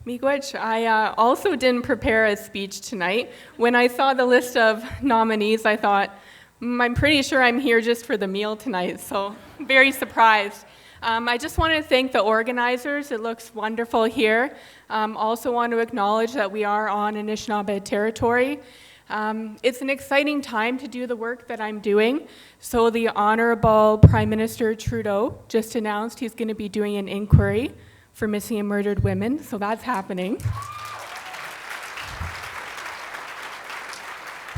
Miigwech, I also didn't prepare a speech tonight. When I saw the list of nominees, I thought, I'm pretty sure I'm here just for the meal tonight, so very surprised. I just want to thank the organizers. It looks wonderful here. Also want to acknowledge that we are on Anishinaabe territory. It's an exciting time to do the work that I'm doing. So the Honorable Prime Minister Trudeau just announced he's going to be doing an inquiry for missing and murdered women, so that's happening.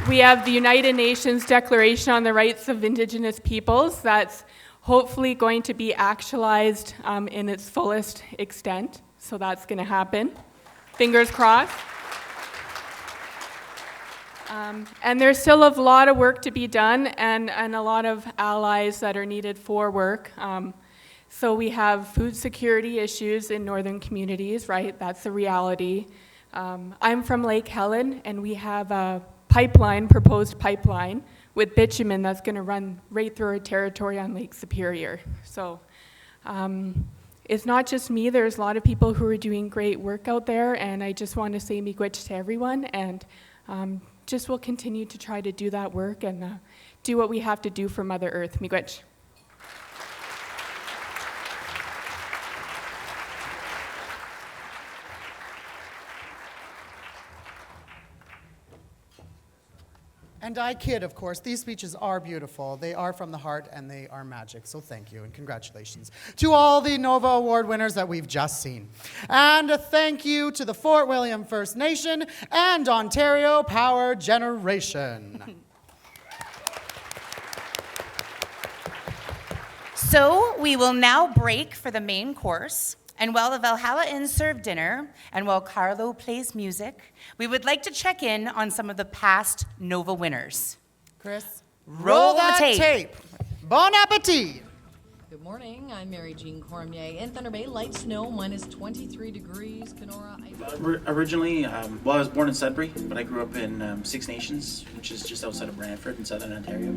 We have the United Nations Declaration on the Rights of Indigenous Peoples that's hopefully going to be actualized in its fullest extent, so that's going to happen. Fingers crossed. And there's still a lot of work to be done and a lot of allies that are needed for work. So we have food security issues in northern communities, right? That's a reality. I'm from Lake Helen, and we have a proposed pipeline with bitumen that's going to run right through our territory on Lake Superior. So It's not just me, there's a lot of people who are doing great work out there, and I just want to say miigwech to everyone, and just will continue to try to do that work and do what we have to do for Mother Earth. Miigwech. And I kid, of course. These speeches are beautiful. They are from the heart, and they are magic. So thank you, and congratulations to all the Nova Award winners that we've just seen. And a thank you to the Fort William First Nation and Ontario Power Generation. So we will now break for the main course. And while the Valhalla Inn serve dinner, and while Carlo plays music, we would like to check in on some of the past Nova winners. Chris, roll the that tape. Bon appetit. Good morning, I'm Mary Jean Cormier. In Thunder Bay, light snow, minus 23 degrees. Kenora. Originally, I was born in Sudbury, but I grew up in Six Nations, which is just outside of Brantford in southern Ontario.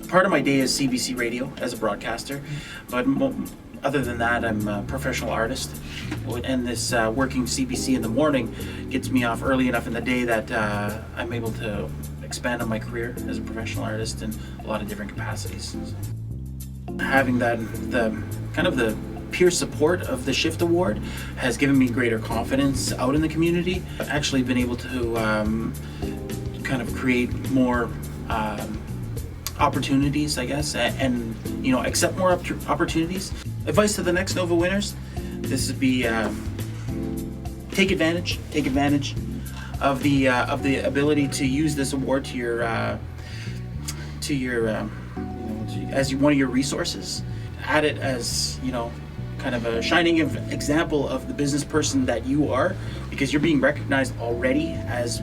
Part of my day is CBC Radio as a broadcaster, but other than that, I'm a professional artist, and this working CBC in the morning gets me off early enough in the day that I'm able to expand on my career as a professional artist in a lot of different capacities. Having the peer support of the Shift Award has given me greater confidence out in the community. I've actually been able to kind of create more opportunities, I guess, and accept more opportunities. Advice to the next Nova winners: this would be take advantage of the ability to use this award to your as one of your resources. Add it as kind of a shining example of the business person that you are, because you're being recognized already as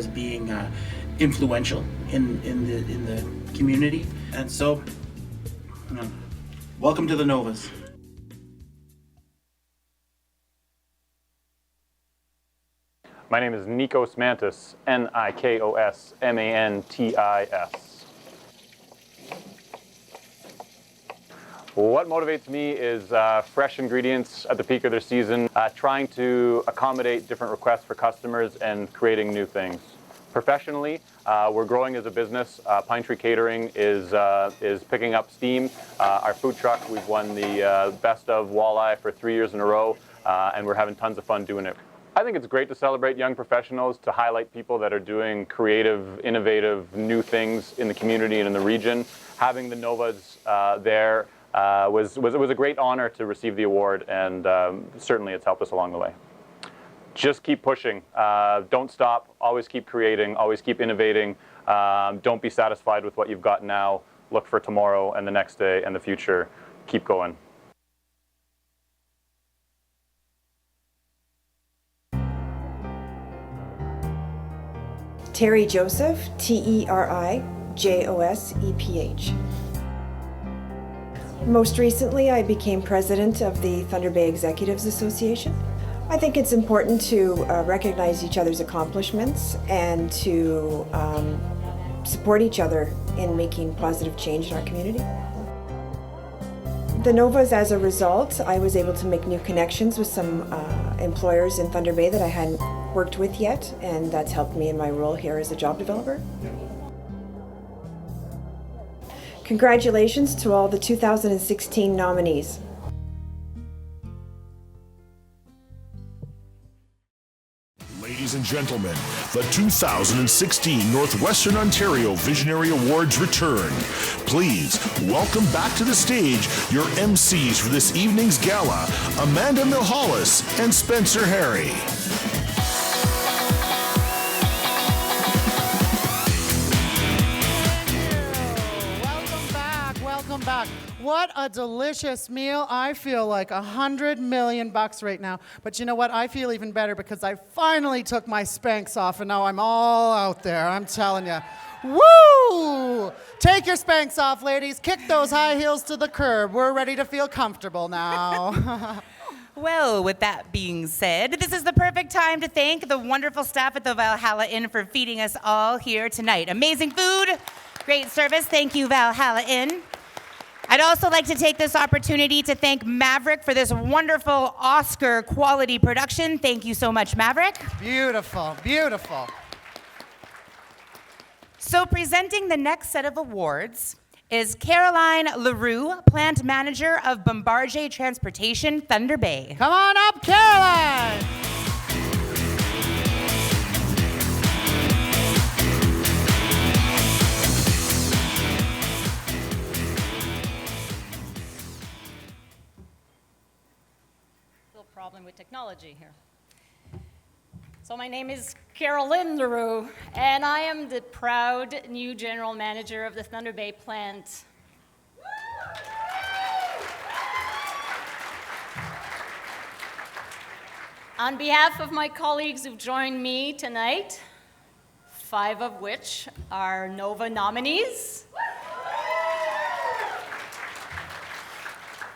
being influential in the community. And so, welcome to the Novas. My name is Nikos Mantis, Nikos Mantis. What motivates me is fresh ingredients at the peak of their season, trying to accommodate different requests for customers and creating new things. Professionally, we're growing as a business. Pine Tree Catering is picking up steam. Our food truck, we've won the Best of Walleye for 3 years in a row, and we're having tons of fun doing it. I think it's great to celebrate young professionals, to highlight people that are doing creative, innovative, new things in the community and in the region. Having the Novas there was a great honor to receive the award, and certainly it's helped us along the way. Just keep pushing. Don't stop. Always keep creating. Always keep innovating. Don't be satisfied with what you've got now. Look for tomorrow and the next day and the future. Keep going. Terry Joseph, TerriJoseph. Most recently, I became president of the Thunder Bay Executives Association. I think it's important to recognize each other's accomplishments and to support each other in making positive change in our community. The Novas, as a result, I was able to make new connections with some employers in Thunder Bay that I hadn't worked with yet, and that's helped me in my role here as a job developer. Congratulations to all the 2016 nominees. Ladies and gentlemen, the 2016 Northwestern Ontario Visionary Awards return. Please welcome back to the stage your MCs for this evening's gala, Amanda Milhollis and Spencer Harry. Welcome back. What a delicious meal. I feel like $100 million right now. But you know what? I feel even better because I finally took my Spanx off and now I'm all out there. I'm telling you. Woo! Take your Spanx off, ladies. Kick those high heels to the curb. We're ready to feel comfortable now. Well, with that being said, this is the perfect time to thank the wonderful staff at the Valhalla Inn for feeding us all here tonight. Amazing food, great service. Thank you, Valhalla Inn. I'd also like to take this opportunity to thank Maverick for this wonderful Oscar quality production. Thank you so much, Maverick. Beautiful, beautiful. So presenting the next set of awards is Caroline LaRue, Plant Manager of Bombardier Transportation, Thunder Bay. Come on up, Caroline! Little problem with technology here. So my name is Carolyn LaRue, and I am the proud new general manager of the Thunder Bay plant. On behalf of my colleagues who've joined me tonight, 5 of which are NOVA nominees,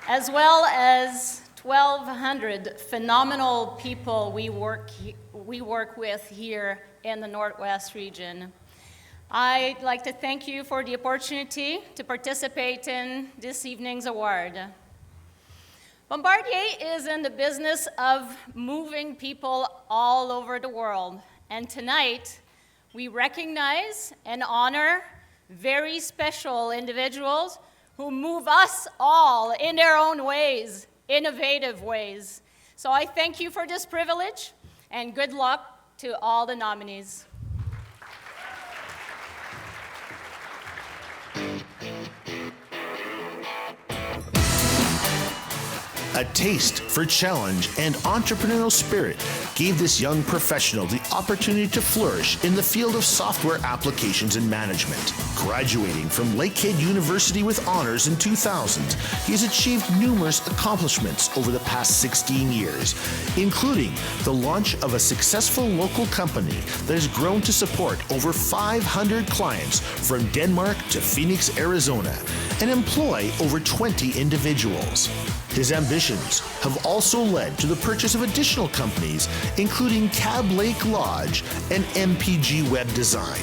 as well as 1,200 phenomenal people we work with here in the Northwest region. I'd like to thank you for the opportunity to participate in this evening's award. Bombardier is in the business of moving people all over the world, and tonight we recognize and honor very special individuals who move us all in their own ways, innovative ways. So I thank you for this privilege, and good luck to all the nominees. A taste for challenge and entrepreneurial spirit gave this young professional the opportunity to flourish in the field of software applications and management. Graduating from Lakehead University with honors in 2000, he has achieved numerous accomplishments over the past 16 years, including the launch of a successful local company that has grown to support over 500 clients from Denmark to Phoenix, Arizona, and employ over 20 individuals. His ambitions have also led to the purchase of additional companies, including Cab Lake Lodge and MPG Web Design.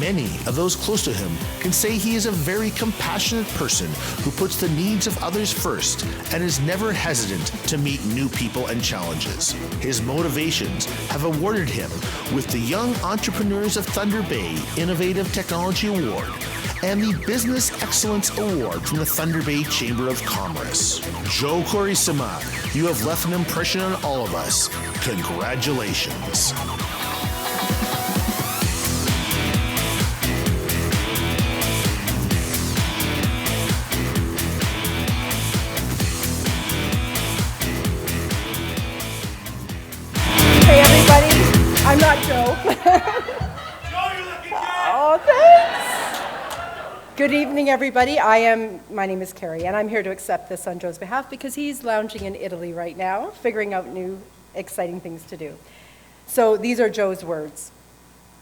Many of those close to him can say he is a very compassionate person who puts the needs of others first and is never hesitant to meet new people and challenges. His motivations have awarded him with the Young Entrepreneurs of Thunder Bay Innovative Technology Award and the Business Excellence Award from the Thunder Bay Chamber of Commerce. Joe Korisima, you have left an impression on all of us. Congratulations. Hey everybody, I'm not Joe. Oh, thanks. Good evening, everybody. My name is Carrie, and I'm here to accept this on Joe's behalf because he's lounging in Italy right now, figuring out new, exciting things to do. So these are Joe's words.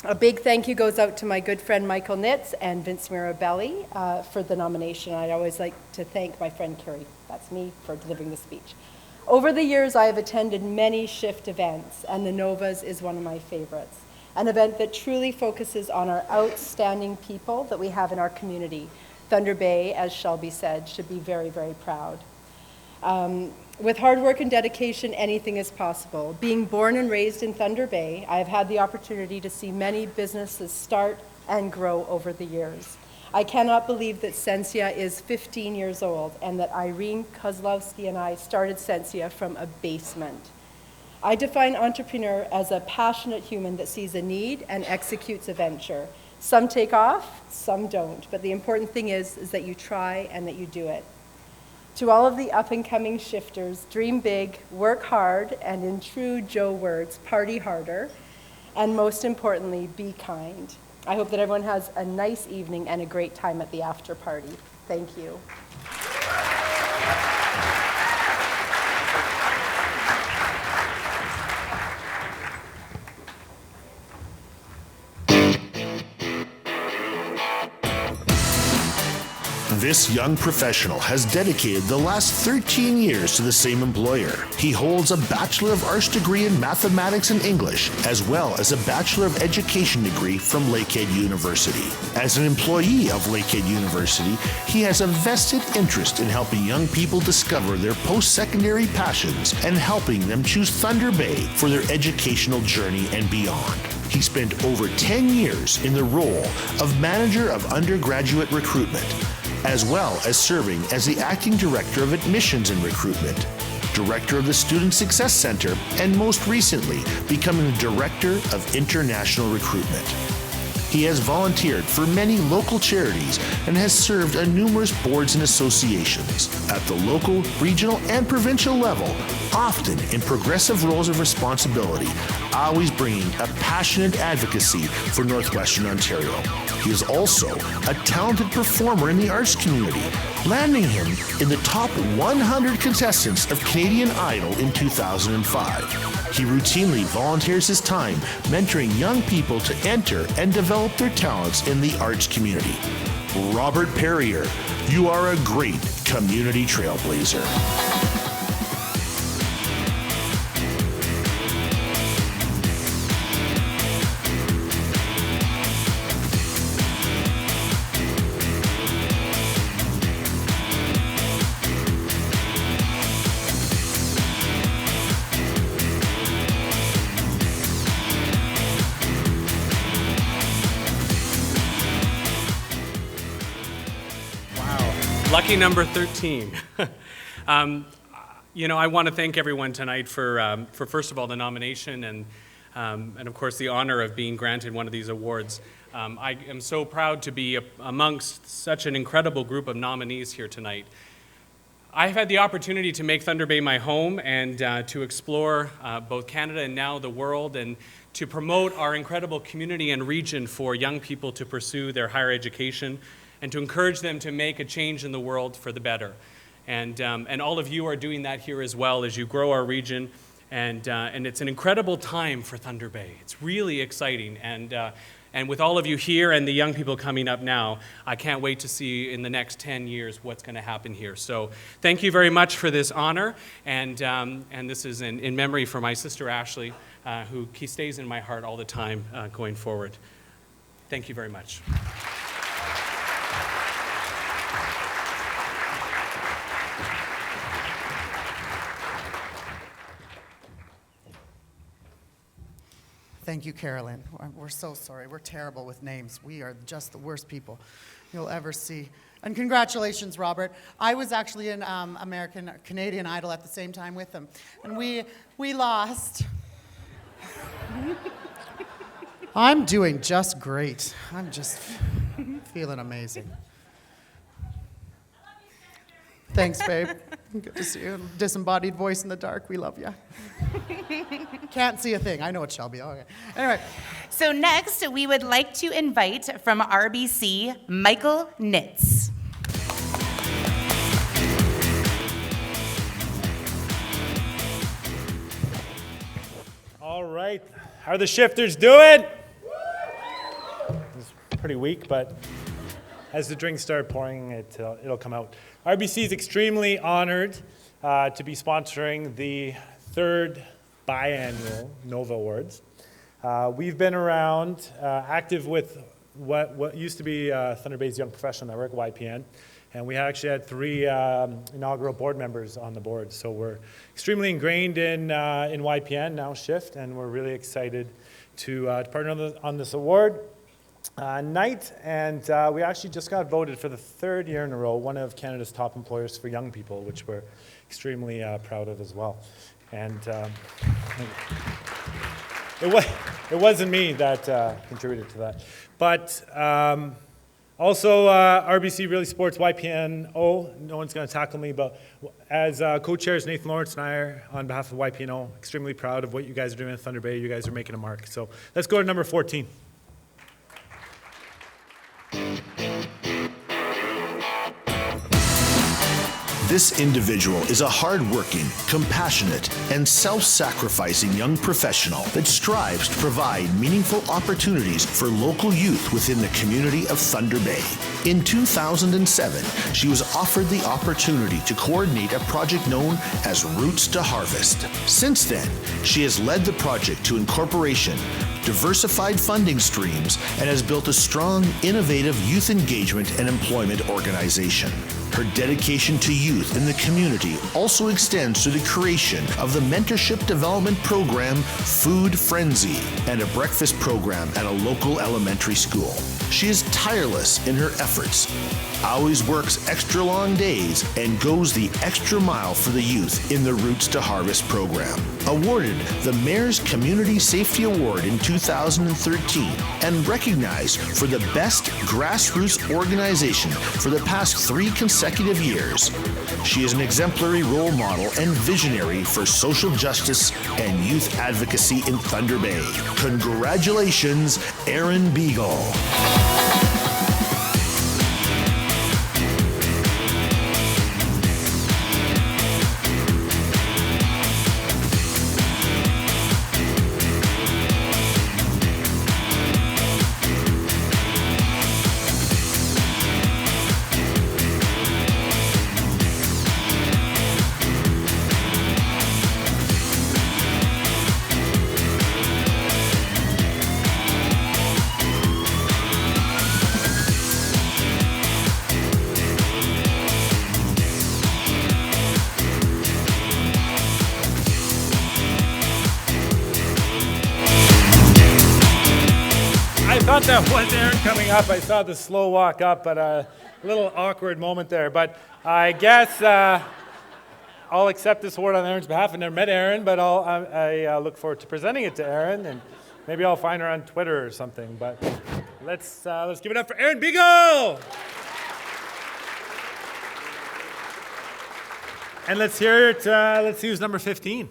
A big thank you goes out to my good friend Michael Nitz and Vince Mirabelli for the nomination. I'd always like to thank my friend Carrie, that's me, for delivering the speech. Over the years, I have attended many SHIFT events, and the Novas is one of my favorites. An event that truly focuses on our outstanding people that we have in our community. Thunder Bay, as Shelby said, should be very, very proud. With hard work and dedication, anything is possible. Being born and raised in Thunder Bay, I have had the opportunity to see many businesses start and grow over the years. I cannot believe that Sensia is 15 years old and that Irene Kozlowski and I started Sensia from a basement. I define entrepreneur as a passionate human that sees a need and executes a venture. Some take off, some don't, but the important thing is that you try and that you do it. To all of the up-and-coming shifters, dream big, work hard, and in true Joe words, party harder, and most importantly, be kind. I hope that everyone has a nice evening and a great time at the after party. Thank you. This young professional has dedicated the last 13 years to the same employer. He holds a Bachelor of Arts degree in Mathematics and English, as well as a Bachelor of Education degree from Lakehead University. As an employee of Lakehead University, he has a vested interest in helping young people discover their post-secondary passions and helping them choose Thunder Bay for their educational journey and beyond. He spent over 10 years in the role of Manager of Undergraduate Recruitment, as well as serving as the Acting Director of Admissions and Recruitment, Director of the Student Success Center, and most recently, becoming the Director of International Recruitment. He has volunteered for many local charities and has served on numerous boards and associations at the local, regional, and provincial level, often in progressive roles of responsibility, always bringing a passionate advocacy for Northwestern Ontario. He is also a talented performer in the arts community, landing him in the top 100 contestants of Canadian Idol in 2005. He routinely volunteers his time mentoring young people to enter and develop their talents in the arts community. Robert Perrier, you are a great community trailblazer. Lucky number 13. You know, I want to thank everyone tonight for first of all, the nomination and of course, the honor of being granted one of these awards. I am so proud to be amongst such an incredible group of nominees here tonight. I've had the opportunity to make Thunder Bay my home and to explore both Canada and now the world, and to promote our incredible community and region for young people to pursue their higher education, and to encourage them to make a change in the world for the better. And all of you are doing that here as well as you grow our region, and it's an incredible time for Thunder Bay. It's really exciting, and with all of you here and the young people coming up now, I can't wait to see in the next 10 years what's going to happen here. So thank you very much for this honor, and this is in memory for my sister Ashley, who stays in my heart all the time going forward. Thank you very much. Thank you, Carolyn. We're so sorry. We're terrible with names. We are just the worst people you'll ever see. And congratulations, Robert. I was actually in Canadian Idol at the same time with them. And we lost. I'm doing just great. I'm just feeling amazing. Thanks, babe. Good to see you. Disembodied voice in the dark. We love you. Can't see a thing. I know it's Shelby. Okay. Anyway. So next, we would like to invite from RBC, Michael Nitz. All right. How are the shifters doing? It's pretty weak, but as the drinks start pouring, it'll come out. RBC is extremely honored to be sponsoring the third biannual Nova Awards. We've been around, active with what used to be Thunder Bay's Young Professional Network, YPN, and we actually had 3 inaugural board members on the board. So we're extremely ingrained in YPN, now Shift, and we're really excited to partner on this award night. And we actually just got voted for the 3rd year in a row, one of Canada's top employers for young people, which we're extremely proud of as well. And it wasn't me that contributed to that. But also, RBC really supports YPNO. No one's going to tackle me, but as co-chairs Nathan Lawrence and I are, on behalf of YPNO, extremely proud of what you guys are doing at Thunder Bay. You guys are making a mark. So let's go to number 14. This individual is a hard-working, compassionate, and self-sacrificing young professional that strives to provide meaningful opportunities for local youth within the community of Thunder Bay. In 2007, she was offered the opportunity to coordinate a project known as Roots to Harvest. Since then, she has led the project to incorporation, diversified funding streams, and has built a strong, innovative youth engagement and employment organization. Her dedication to youth in the community also extends to the creation of the mentorship development program Food Frenzy and a breakfast program at a local elementary school. She is tireless in her efforts, always works extra long days, and goes the extra mile for the youth in the Roots to Harvest program. Awarded the Mayor's Community Safety Award in 2013 and recognized for the best grassroots organization for the past 3 consecutive years. She is an exemplary role model and visionary for social justice and youth advocacy in Thunder Bay. Congratulations, Erin Beagle. I thought that was Aaron coming up. I saw the slow walk up, but a little awkward moment there. But I guess I'll accept this award on Aaron's behalf. I never met Aaron, but I look forward to presenting it to Aaron, and maybe I'll find her on Twitter or something. But let's give it up for Erin Beagle. And let's hear it. Let's see who's number 15.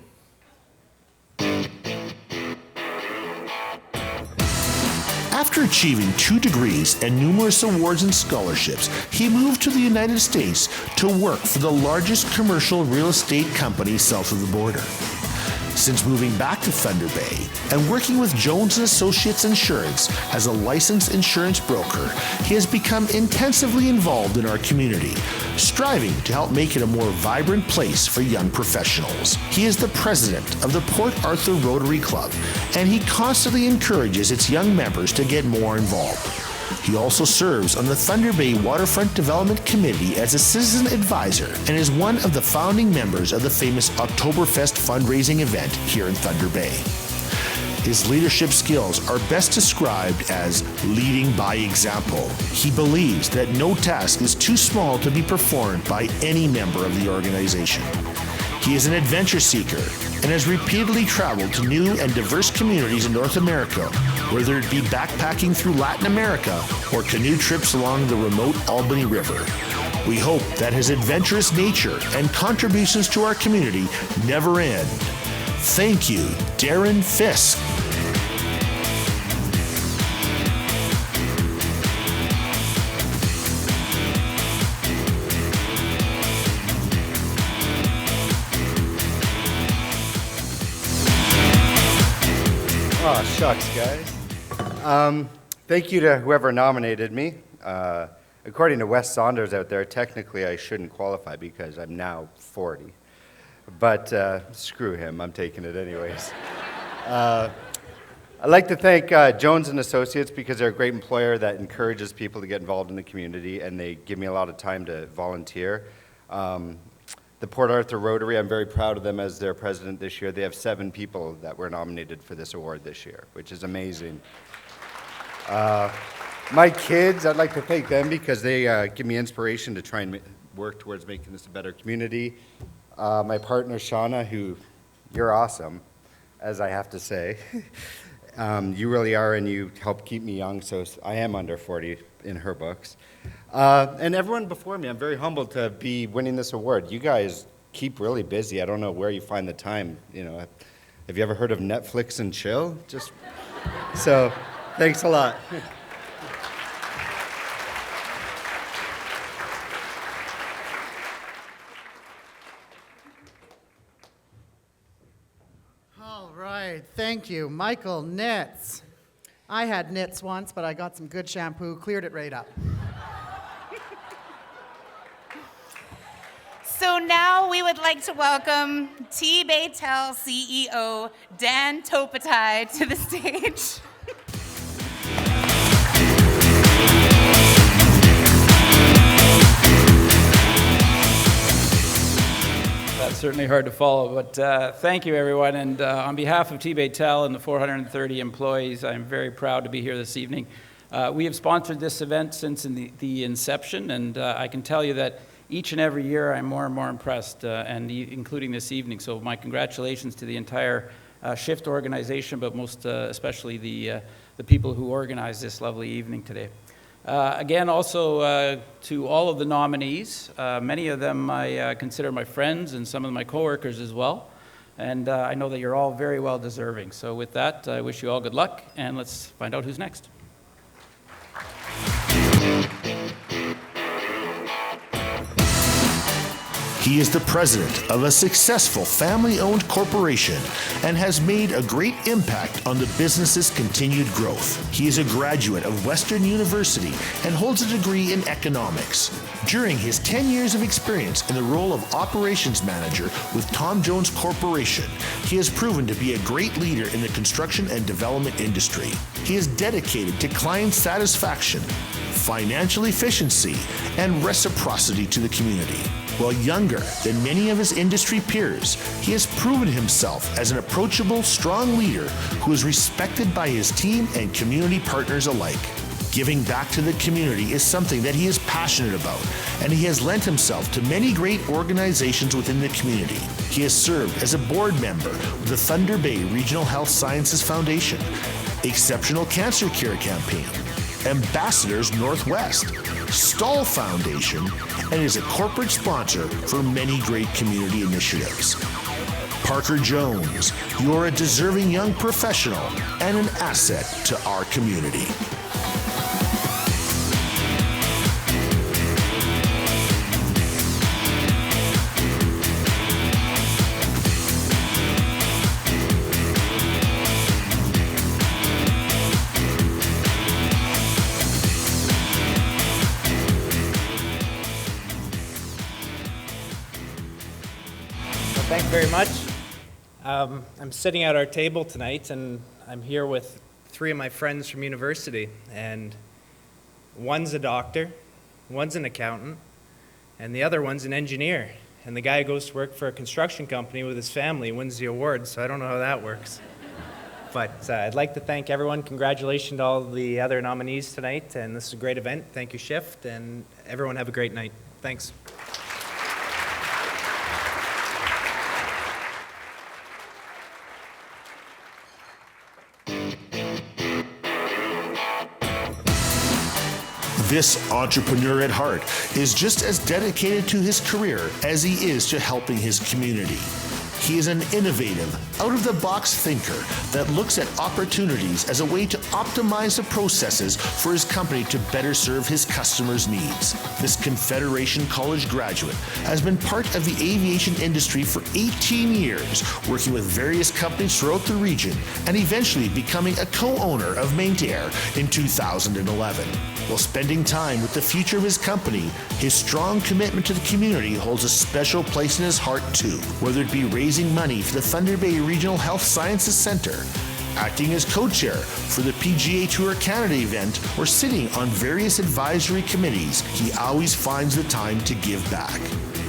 After achieving 2 degrees and numerous awards and scholarships, he moved to the United States to work for the largest commercial real estate company south of the border. Since moving back to Thunder Bay and working with Jones & Associates Insurance as a licensed insurance broker, he has become intensively involved in our community, striving to help make it a more vibrant place for young professionals. He is the president of the Port Arthur Rotary Club, and he constantly encourages its young members to get more involved. He also serves on the Thunder Bay Waterfront Development Committee as a citizen advisor and is one of the founding members of the famous Oktoberfest fundraising event here in Thunder Bay. His leadership skills are best described as leading by example. He believes that no task is too small to be performed by any member of the organization. He is an adventure seeker and has repeatedly traveled to new and diverse communities in North America, whether it be backpacking through Latin America or canoe trips along the remote Albany River. We hope that his adventurous nature and contributions to our community never end. Thank you, Darren Fisk. Oh, shucks, guys. Thank you to whoever nominated me. According to Wes Saunders out there, technically I shouldn't qualify because I'm now 40. But screw him, I'm taking it anyways. I'd like to thank Jones & Associates because they're a great employer that encourages people to get involved in the community, and they give me a lot of time to volunteer. The Port Arthur Rotary, I'm very proud of them as their president this year. They have 7 people that were nominated for this award this year, which is amazing. My kids, I'd like to thank them because they give me inspiration to try and work towards making this a better community. My partner, Shauna, who, you're awesome, as I have to say. You really are, and you help keep me young, so I am under 40 in her books. And everyone before me, I'm very humbled to be winning this award. You guys keep really busy. I don't know where you find the time. You know, have you ever heard of Netflix and chill? So, thanks a lot. All right, thank you, Michael Nitz. I had nits once, but I got some good shampoo, cleared it right up. So now we would like to welcome T-Baytel CEO Dan Topatai to the stage. That's certainly hard to follow, but thank you, everyone. And on behalf of T-Baytel and the 430 employees, I'm very proud to be here this evening. We have sponsored this event since the inception, and I can tell you that each and every year I'm more and more impressed, including this evening. So my congratulations to the entire SHIFT organization, but most especially the people who organized this lovely evening today. Again, also to all of the nominees, many of them I consider my friends and some of my coworkers as well. And I know that you're all very well deserving. So with that, I wish you all good luck, and let's find out who's next. He is the president of a successful family-owned corporation and has made a great impact on the business's continued growth. He is a graduate of Western University and holds a degree in economics. During his 10 years of experience in the role of operations manager with Tom Jones Corporation, he has proven to be a great leader in the construction and development industry. He is dedicated to client satisfaction, financial efficiency, and reciprocity to the community. While younger than many of his industry peers, he has proven himself as an approachable, strong leader who is respected by his team and community partners alike. Giving back to the community is something that he is passionate about, and he has lent himself to many great organizations within the community. He has served as a board member of the Thunder Bay Regional Health Sciences Foundation, Exceptional Cancer Care Campaign, Ambassadors Northwest, Stahl Foundation, and is a corporate sponsor for many great community initiatives. Parker Jones, you're a deserving young professional and an asset to our community. Thank you very much. I'm sitting at our table tonight, and I'm here with three of my friends from university. And one's a doctor, one's an accountant, and the other one's an engineer. And the guy goes to work for a construction company with his family, wins the award, so I don't know how that works. But I'd like to thank everyone. Congratulations to all the other nominees tonight, and this is a great event. Thank you, SHIFT, and everyone have a great night. Thanks. This entrepreneur at heart is just as dedicated to his career as he is to helping his community. He is an innovative, out-of-the-box thinker that looks at opportunities as a way to optimize the processes for his company to better serve his customers' needs. This Confederation College graduate has been part of the aviation industry for 18 years, working with various companies throughout the region and eventually becoming a co-owner of Maintair in 2011. While spending time with the future of his company, his strong commitment to the community holds a special place in his heart too, whether it be raising money for the Thunder Bay Regional Health Sciences Center, acting as co-chair for the PGA Tour Canada event, or sitting on various advisory committees. He always finds the time to give back.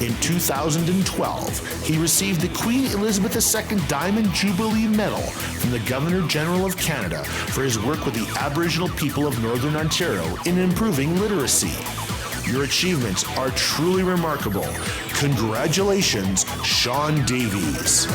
In 2012, he received the Queen Elizabeth II Diamond Jubilee Medal from the Governor-General of Canada for his work with the Aboriginal people of Northern Ontario in improving literacy. Your achievements are truly remarkable. Congratulations, Sean Davies.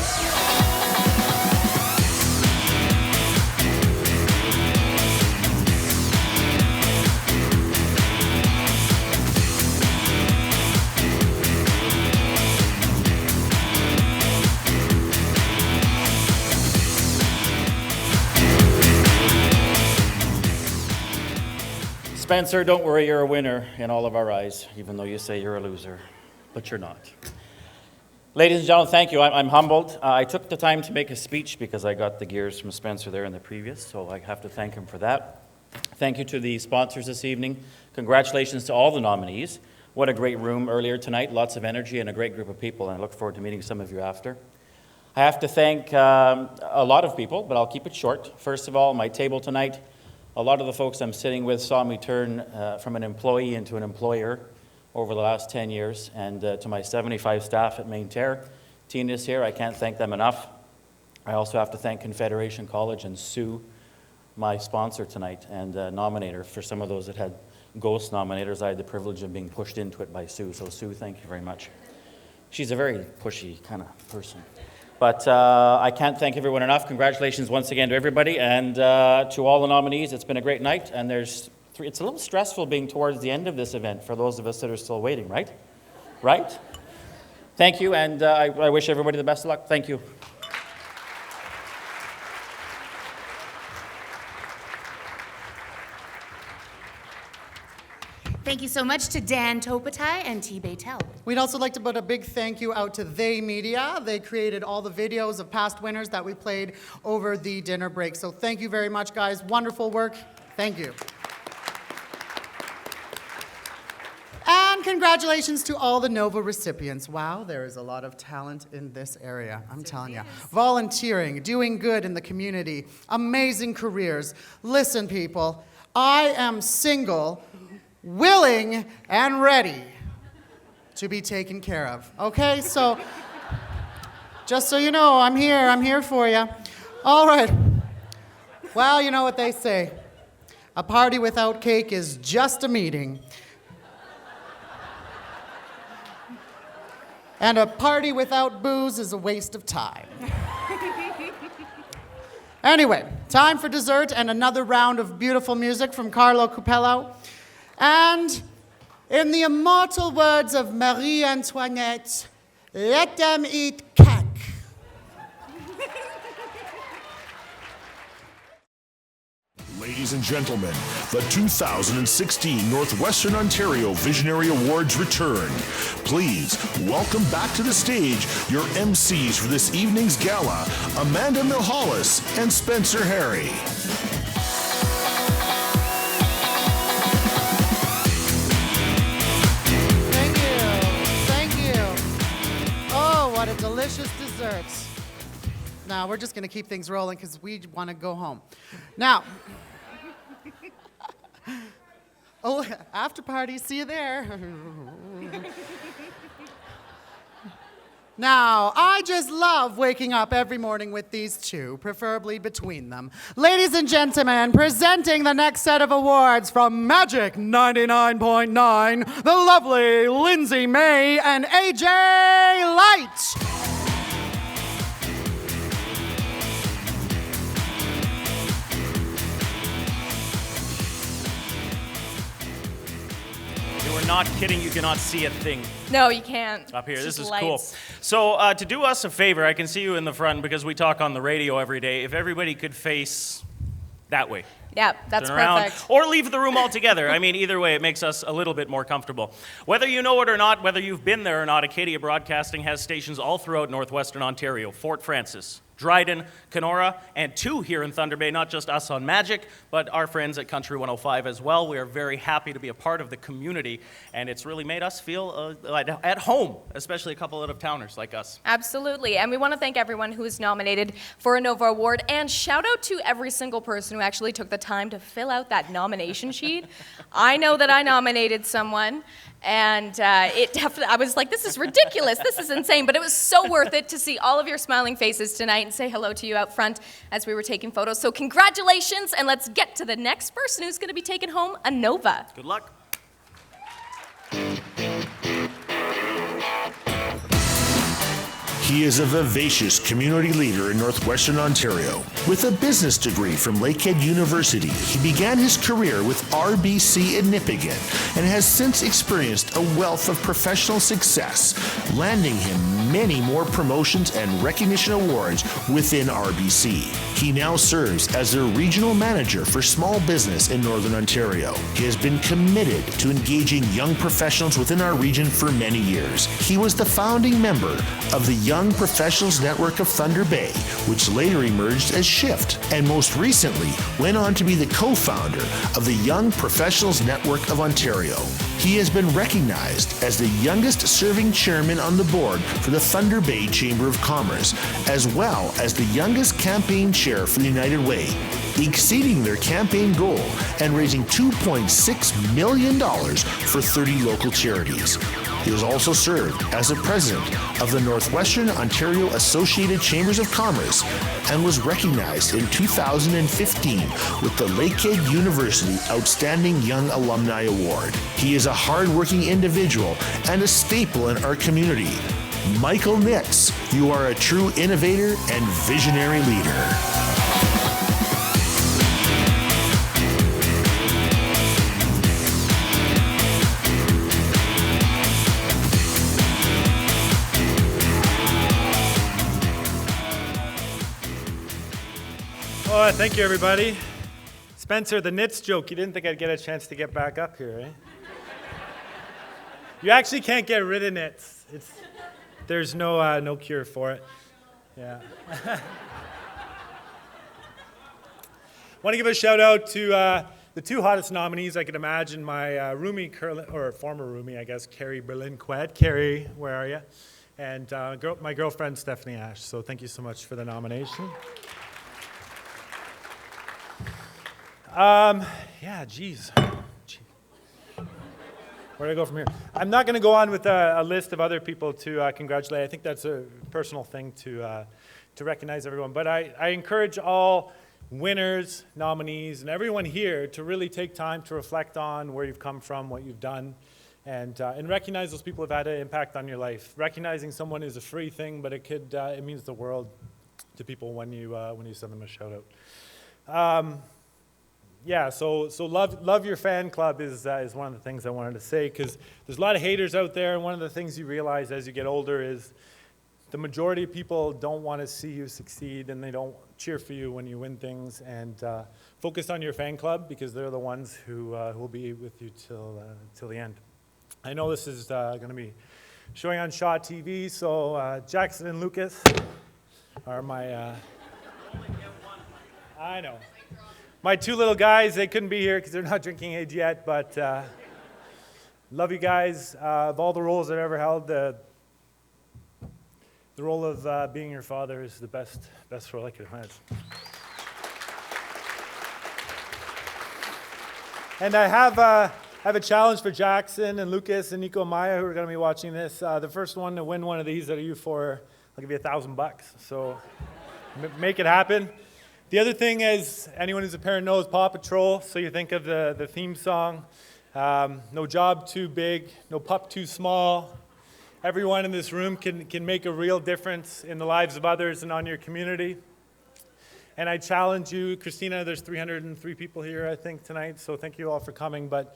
Spencer, don't worry, you're a winner in all of our eyes, even though you say you're a loser, but you're not. Ladies and gentlemen, thank you. I'm humbled. I took the time to make a speech because I got the gears from Spencer there in the previous, so I have to thank him for that. Thank you to the sponsors this evening. Congratulations to all the nominees. What a great room earlier tonight, lots of energy and a great group of people, and I look forward to meeting some of you after. I have to thank a lot of people, but I'll keep it short. First of all, my table tonight, a lot of the folks I'm sitting with saw me turn from an employee into an employer over the last 10 years, and to my 75 staff at Mainterre, Tina's here, I can't thank them enough. I also have to thank Confederation College and Sue, my sponsor tonight and nominator. For some of those that had ghost nominators, I had the privilege of being pushed into it by Sue. So Sue, thank you very much. She's a very pushy kind of person. But I can't thank everyone enough. Congratulations once again to everybody and to all the nominees. It's been a great night, and it's a little stressful being towards the end of this event for those of us that are still waiting, right? Right? Thank you, and I wish everybody the best of luck. Thank you. Thank you so much to Dan Topatai and T-Bay Tell. We'd also like to put a big thank you out to They Media. They created all the videos of past winners that we played over the dinner break. So thank you very much, guys. Wonderful work. Thank you. And congratulations to all the NOVA recipients. Wow, there is a lot of talent in this area, I'm telling you. Volunteering, doing good in the community, amazing careers. Listen, people, I am single, willing, and ready to be taken care of. Okay, so just so you know, I'm here for you. All right. Well, you know what they say. A party without cake is just a meeting. And a party without booze is a waste of time. Anyway, time for dessert and another round of beautiful music from Carlo Capello. And in the immortal words of Marie Antoinette, let them eat cake. Ladies and gentlemen, the 2016 Northwestern Ontario Visionary Awards return. Please welcome back to the stage your MCs for this evening's gala, Amanda Milhollis and Spencer Harry. Thank you. Oh, what a delicious dessert. Now, we're just going to keep things rolling because we want to go home. Now, oh, after party, see you there. Now, I just love waking up every morning with these two, preferably between them. Ladies and gentlemen, presenting the next set of awards from Magic 99.9, the lovely Lindsay May and AJ Light. We're not kidding, you cannot see a thing. No, you can't. Up here, It's this just is lights. cool. So to do us a favor, I can see you in the front because we talk on the radio every day. If everybody could face that way. Yeah, that's Turn around, perfect. or leave the room altogether. I mean, either way, it makes us a little bit more comfortable. Whether you know it or not, whether you've been there or not, Acadia Broadcasting has stations all throughout Northwestern Ontario. Fort Francis, Dryden, Kenora, and 2 here in Thunder Bay, not just us on Magic, but our friends at Country 105 as well. We are very happy to be a part of the community, and it's really made us feel at home, especially a couple of towners like us. Absolutely. And we want to thank everyone who is nominated for a NOVA Award, and shout out to every single person who actually took the time to fill out that nomination sheet. I know that I nominated someone, and it definitely, I was like, this is ridiculous, this is insane, but it was so worth it to see all of your smiling faces tonight and say hello to you out front as we were taking photos. So congratulations, and let's get to the next person who's going to be taking home a NOVA. Good luck. He is a vivacious community leader in Northwestern Ontario. With a business degree from Lakehead University, he began his career with RBC in Nipigon and has since experienced a wealth of professional success, landing him many more promotions and recognition awards within RBC. He now serves as their regional manager for small business in Northern Ontario. He has been committed to engaging young professionals within our region for many years. He was the founding member of the Young Young Professionals Network of Thunder Bay, which later emerged as SHIFT, and most recently went on to be the co-founder of the Young Professionals Network of Ontario. He has been recognized as the youngest serving chairman on the board for the Thunder Bay Chamber of Commerce, as well as the youngest campaign chair for the United Way, exceeding their campaign goal and raising $2.6 million for 30 local charities. He has also served as the president of the Northwestern Ontario Associated Chambers of Commerce and was recognized in 2015 with the Lakehead University Outstanding Young Alumni Award. He is a hardworking individual and a staple in our community. Michael Nix, you are a true innovator and visionary leader. Oh, thank you, everybody. Spencer, the Nits joke, you didn't think I'd get a chance to get back up here, eh? You actually can't get rid of nits. There's no cure for it. Yeah. Want to give a shout out to the two hottest nominees I could imagine. My roomie, or former roomie, I guess, Carrie Berlin-Qued. Carrie, where are you? And my girlfriend, Stephanie Ash. So thank you so much for the nomination. Yeah, geez. Where do I go from here? I'm not going to go on with a list of other people to congratulate. I think that's a personal thing to recognize everyone. But I encourage all winners, nominees, and everyone here to really take time to reflect on where you've come from, what you've done, and recognize those people who have had an impact on your life. Recognizing someone is a free thing, but it means the world to people when you send them a shout out. Yeah, so love your fan club is one of the things I wanted to say, because there's a lot of haters out there, and one of the things you realize as you get older is the majority of people don't want to see you succeed, and they don't cheer for you when you win things. And focus on your fan club, because they're the ones who will be with you till the end. I know this is going to be showing on Shaw TV, so Jackson and Lucas are my... I know. My two little guys, they couldn't be here because they're not drinking age yet, but love you guys. Of all the roles I've ever held, the role of being your father is the best role I could imagine. And I have a challenge for Jackson and Lucas and Nico and Maya, who are going to be watching this. The first one to win one of these out of you four, I'll give you $1,000. So make it happen. The other thing is, anyone who's a parent knows Paw Patrol, so you think of the theme song. No job too big, no pup too small. Everyone in this room can make a real difference in the lives of others and on your community. And I challenge you, Christina, there's 303 people here, I think, tonight, so thank you all for coming. But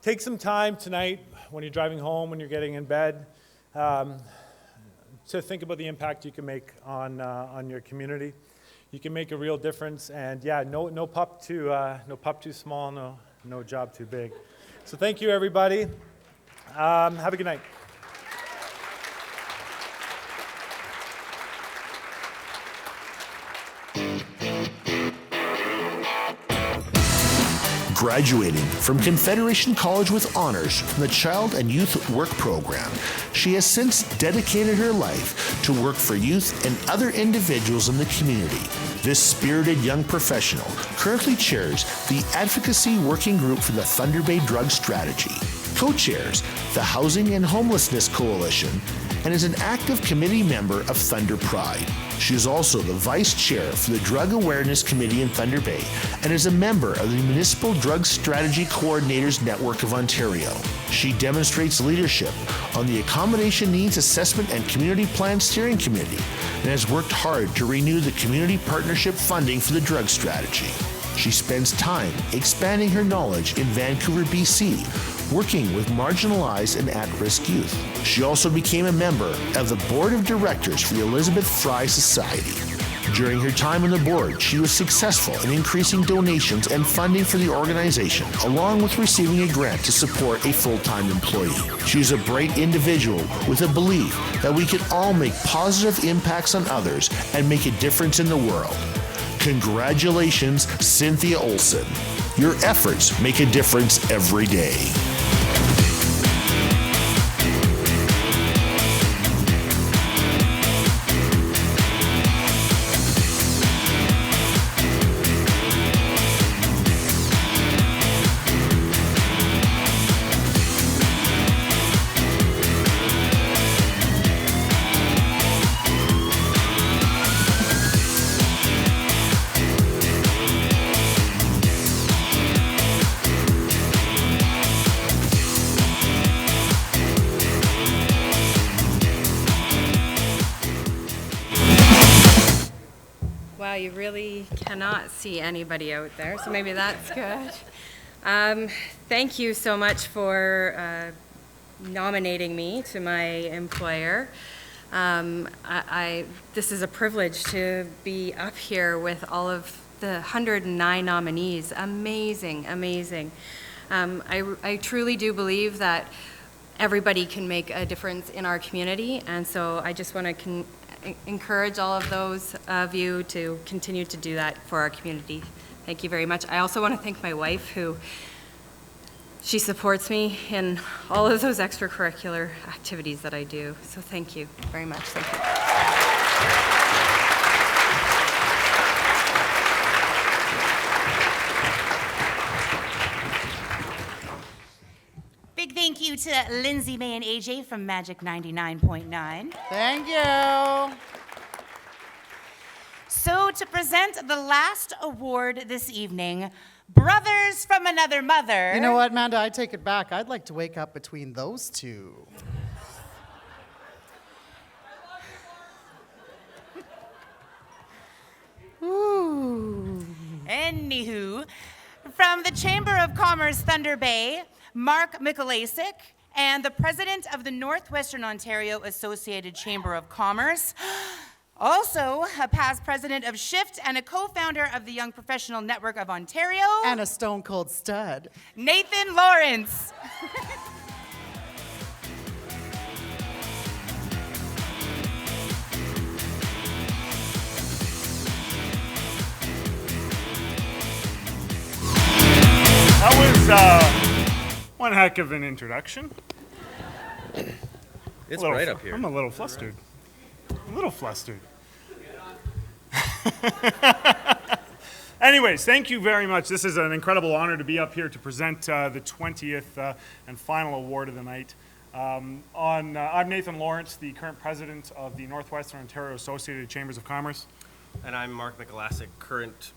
take some time tonight when you're driving home, when you're getting in bed, to think about the impact you can make on your community. You can make a real difference, and yeah, no pup too small, no job too big. So thank you, everybody. Have a good night. Graduating from Confederation College with honors from the Child and Youth Work Program, she has since dedicated her life to work for youth and other individuals in the community. This spirited young professional currently chairs the Advocacy Working Group for the Thunder Bay Drug Strategy, co-chairs the Housing and Homelessness Coalition, and is an active committee member of Thunder Pride. She is also the vice chair for the Drug Awareness Committee in Thunder Bay and is a member of the Municipal Drug Strategy Coordinators Network of Ontario. She demonstrates leadership on the Accommodation Needs Assessment and Community Plan Steering Committee and has worked hard to renew the community partnership funding for the drug strategy. She spends time expanding her knowledge in Vancouver, BC, working with marginalized and at-risk youth. She also became a member of the Board of Directors for the Elizabeth Fry Society. During her time on the board, she was successful in increasing donations and funding for the organization, along with receiving a grant to support a full-time employee. She is a bright individual with a belief that we can all make positive impacts on others and make a difference in the world. Congratulations, Cynthia Olson. Your efforts make a difference every day. Wow, you really cannot see anybody out there, so maybe that's good. Thank you so much for nominating me to my employer. This is a privilege to be up here with all of the 109 nominees. Amazing, amazing. I truly do believe that everybody can make a difference in our community, and so I just want to encourage all of those of you to continue to do that for our community. Thank you very much. I also want to thank my wife, who she supports me in all of those extracurricular activities that I do. So thank you very much. Thank you. Big thank you to Lindsay, May, and AJ from Magic 99.9. Thank you. So to present the last award this evening, Brothers from Another Mother. You know what, Amanda? I take it back. I'd like to wake up between those two. Ooh. Anywho, from the Chamber of Commerce Thunder Bay, Mark Mikulasik, and the president of the Northwestern Ontario Associated Chamber of Commerce, also a past president of Shift and a co-founder of the Young Professional Network of Ontario, And a stone cold stud. Nathan Lawrence. That was one heck of an introduction. It's bright up here. I'm a little flustered. Anyways, thank you very much. This is an incredible honor to be up here to present the 20th and final award of the night. I'm Nathan Lawrence, the current president of the Northwestern Ontario Associated Chambers of Commerce. And I'm Mark Mikulasik, current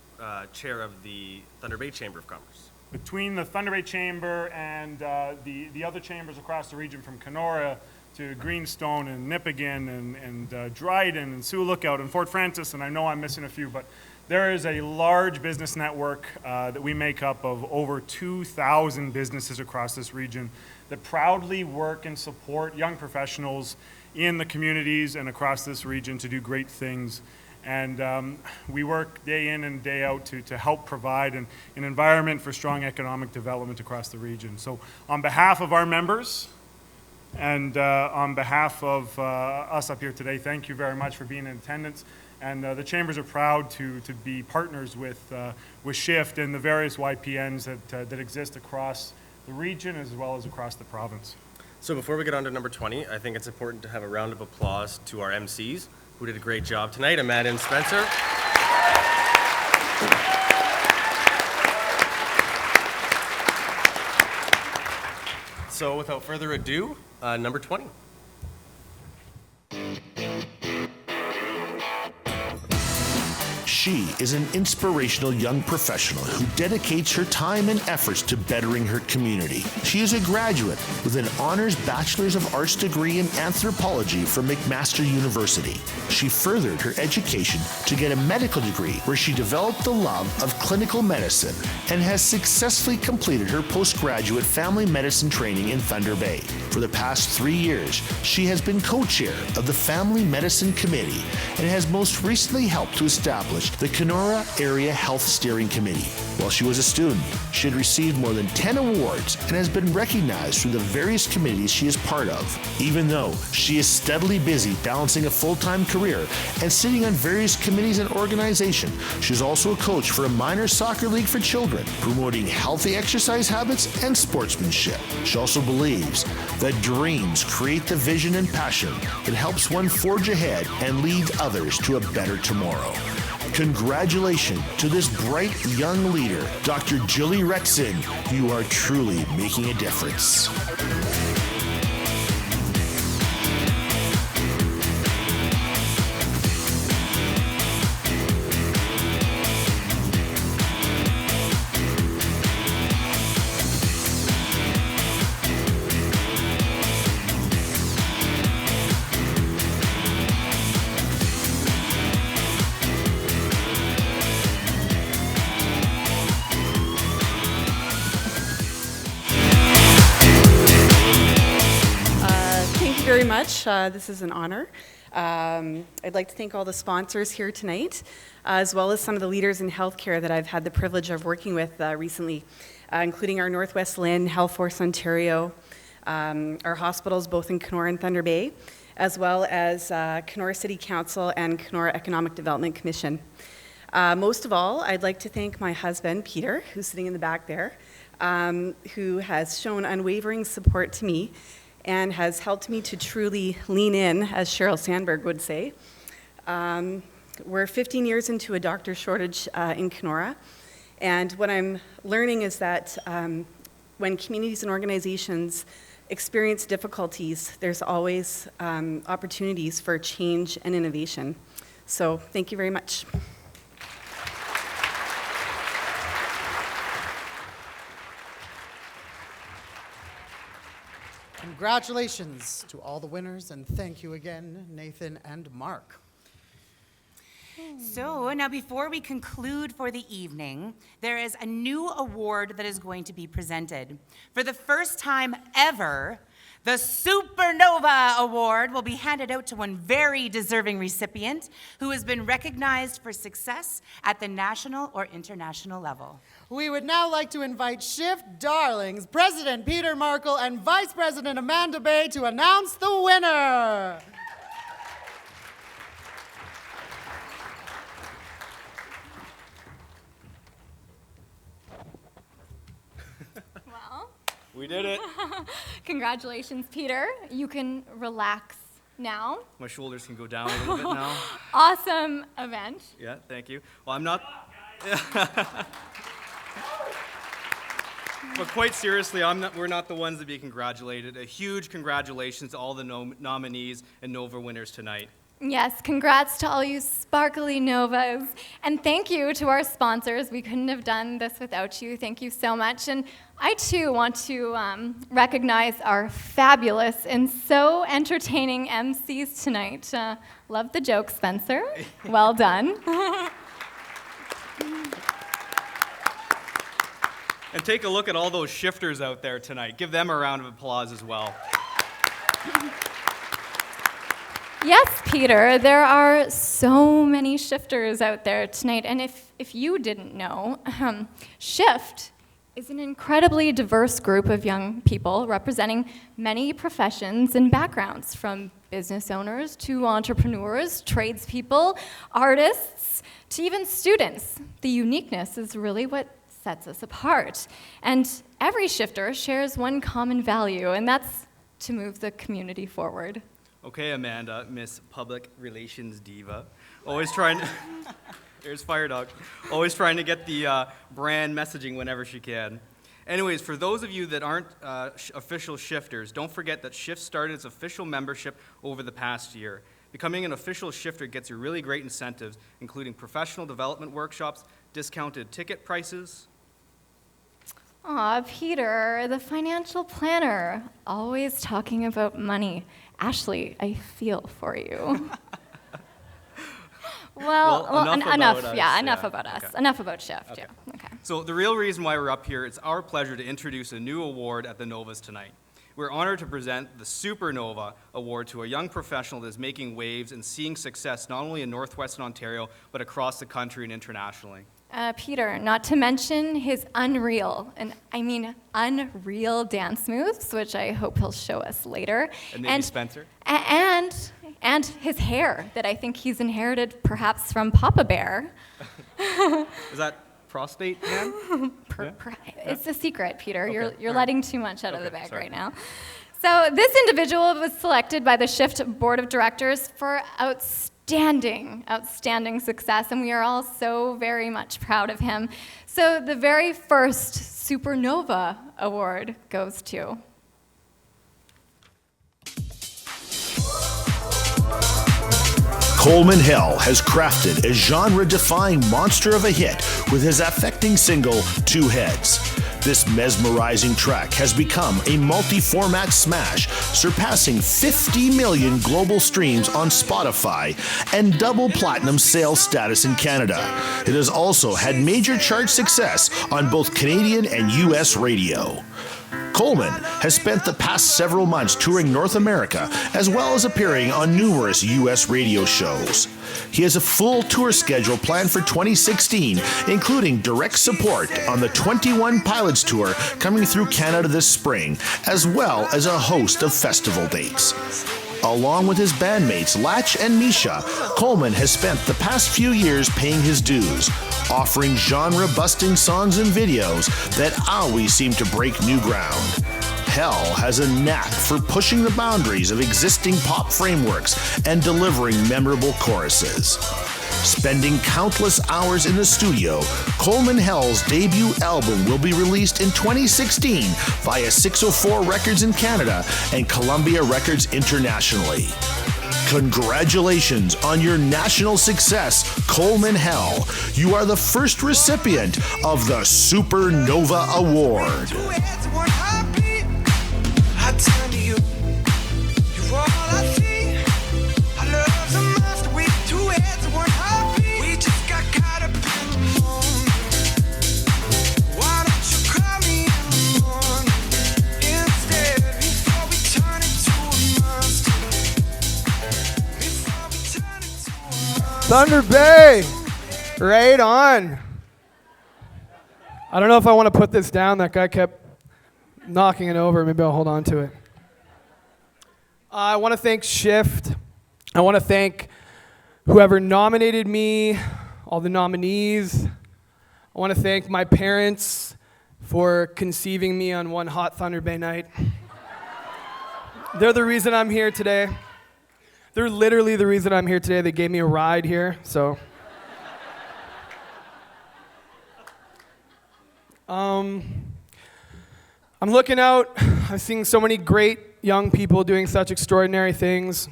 chair of the Thunder Bay Chamber of Commerce. Between the Thunder Bay Chamber and the other chambers across the region, from Kenora to Greenstone and Nipigon and Dryden and Sioux Lookout and Fort Frances, and I know I'm missing a few, but there is a large business network that we make up of over 2,000 businesses across this region that proudly work and support young professionals in the communities and across this region to do great things. And we work day in and day out to help provide an environment for strong economic development across the region. So on behalf of our members and on behalf of us up here today, thank you very much for being in attendance. And the chambers are proud to be partners with SHIFT and the various YPNs that exist across the region as well as across the province. So before we get on to number 20, I think it's important to have a round of applause to our MCs, who did a great job tonight, Amanda and Spencer. So without further ado, number 20. She is an inspirational young professional who dedicates her time and efforts to bettering her community. She is a graduate with an honors Bachelor's of Arts degree in anthropology from McMaster University. She furthered her education to get a medical degree where she developed the love of clinical medicine and has successfully completed her postgraduate family medicine training in Thunder Bay. For the past 3 years, she has been co-chair of the Family Medicine Committee and has most recently helped to establish the Kenora Area Health Steering Committee. While she was a student, she had received more than 10 awards and has been recognized through the various committees she is part of. Even though she is steadily busy balancing a full-time career and sitting on various committees and organizations, she is also a coach for a minor soccer league for children, promoting healthy exercise habits and sportsmanship. She also believes that dreams create the vision and passion that helps one forge ahead and lead others to a better tomorrow. Congratulations to this bright young leader, Dr. Jilly Rexon. You are truly making a difference. Very much. This is an honor. I'd like to thank all the sponsors here tonight, as well as some of the leaders in healthcare that I've had the privilege of working with recently, including our Northwest Lynn, Health Force Ontario, our hospitals both in Kenora and Thunder Bay, as well as Kenora City Council and Kenora Economic Development Commission. Most of all, I'd like to thank my husband, Peter, who's sitting in the back there, who has shown unwavering support to me and has helped me to truly lean in, as Sheryl Sandberg would say. We're 15 years into a doctor shortage in Kenora, and what I'm learning is that when communities and organizations experience difficulties, there's always opportunities for change and innovation. So thank you very much. Congratulations to all the winners, and thank you again, Nathan and Mark. So now before we conclude for the evening, there is a new award that is going to be presented. For the first time ever, the Supernova Award will be handed out to one very deserving recipient who has been recognized for success at the national or international level. We would now like to invite Shift Darlings President Peter Markle and Vice President Amanda Bay to announce the winner. We did it. Congratulations, Peter. You can relax now. My shoulders can go down a little bit now. Awesome event. Yeah, thank you. Well, I'm not... But quite seriously, we're not the ones to be congratulated. A huge congratulations to all the nominees and Nova winners tonight. Yes, congrats to all you sparkly Novas. And thank you to our sponsors. We couldn't have done this without you. Thank you so much. And I, too, want to recognize our fabulous and so entertaining MCs tonight. Love the joke, Spencer. Well done. And take a look at all those shifters out there tonight. Give them a round of applause as well. Yes, Peter, there are so many shifters out there tonight. And if you didn't know, Shift is an incredibly diverse group of young people representing many professions and backgrounds, from business owners to entrepreneurs, tradespeople, artists, to even students. The uniqueness is really what sets us apart. And every shifter shares one common value, and that's to move the community forward. Okay, Amanda, Miss Public Relations Diva. Always trying to... There's Fire Dog. Always trying to get the brand messaging whenever she can. Anyways, for those of you that aren't official shifters, don't forget that Shift started its official membership over the past year. Becoming an official shifter gets you really great incentives, including professional development workshops, discounted ticket prices. Aw, Peter, the financial planner, always talking about money. Ashley, I feel for you. Enough about us. Okay. Enough about Shift. Okay. Yeah. Okay. So the real reason why we're up here, it's our pleasure to introduce a new award at the Novas tonight. We're honored to present the Supernova Award to a young professional that is making waves and seeing success not only in Northwestern Ontario, but across the country and internationally. Peter, not to mention his unreal dance moves, which I hope he'll show us later. And maybe Spencer? And his hair that I think he's inherited perhaps from Papa Bear. Is that prostate man? It's a secret, Peter. Okay. You're letting too much out of the bag right now. So this individual was selected by the Shift Board of Directors for outstanding success, and we are all so very much proud of him. So the very first Supernova Award goes to... Coleman Hell has crafted a genre-defying monster of a hit with his affecting single, Two Heads. This mesmerizing track has become a multi-format smash, surpassing 50 million global streams on Spotify and double platinum sales status in Canada. It has also had major chart success on both Canadian and US radio. Coleman has spent the past several months touring North America, as well as appearing on numerous U.S. radio shows. He has a full tour schedule planned for 2016, including direct support on the 21 Pilots Tour coming through Canada this spring, as well as a host of festival dates. Along with his bandmates Latch and Misha, Coleman has spent the past few years paying his dues, offering genre-busting songs and videos that always seem to break new ground. Hell has a knack for pushing the boundaries of existing pop frameworks and delivering memorable choruses. Spending countless hours in the studio, Coleman Hell's debut album will be released in 2016 via 604 Records in Canada and Columbia Records internationally. Congratulations on your national success, Coleman Hell. You are the first recipient of the Supernova Award. Thunder Bay, right on. I don't know if I want to put this down. That guy kept knocking it over. Maybe I'll hold on to it. I want to thank Shift. I want to thank whoever nominated me, all the nominees. I want to thank my parents for conceiving me on one hot Thunder Bay night. They're the reason I'm here today. They're literally the reason I'm here today. They gave me a ride here, so. I'm looking out. I'm seeing so many great young people doing such extraordinary things.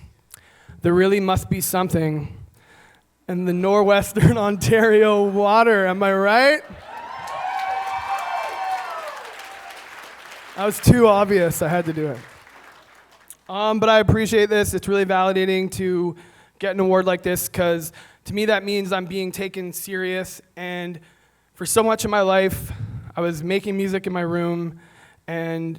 There really must be something in the Northwestern Ontario water, am I right? That was too obvious. I had to do it. But I appreciate this. It's really validating to get an award like this because to me that means I'm being taken serious. And for so much of my life, I was making music in my room and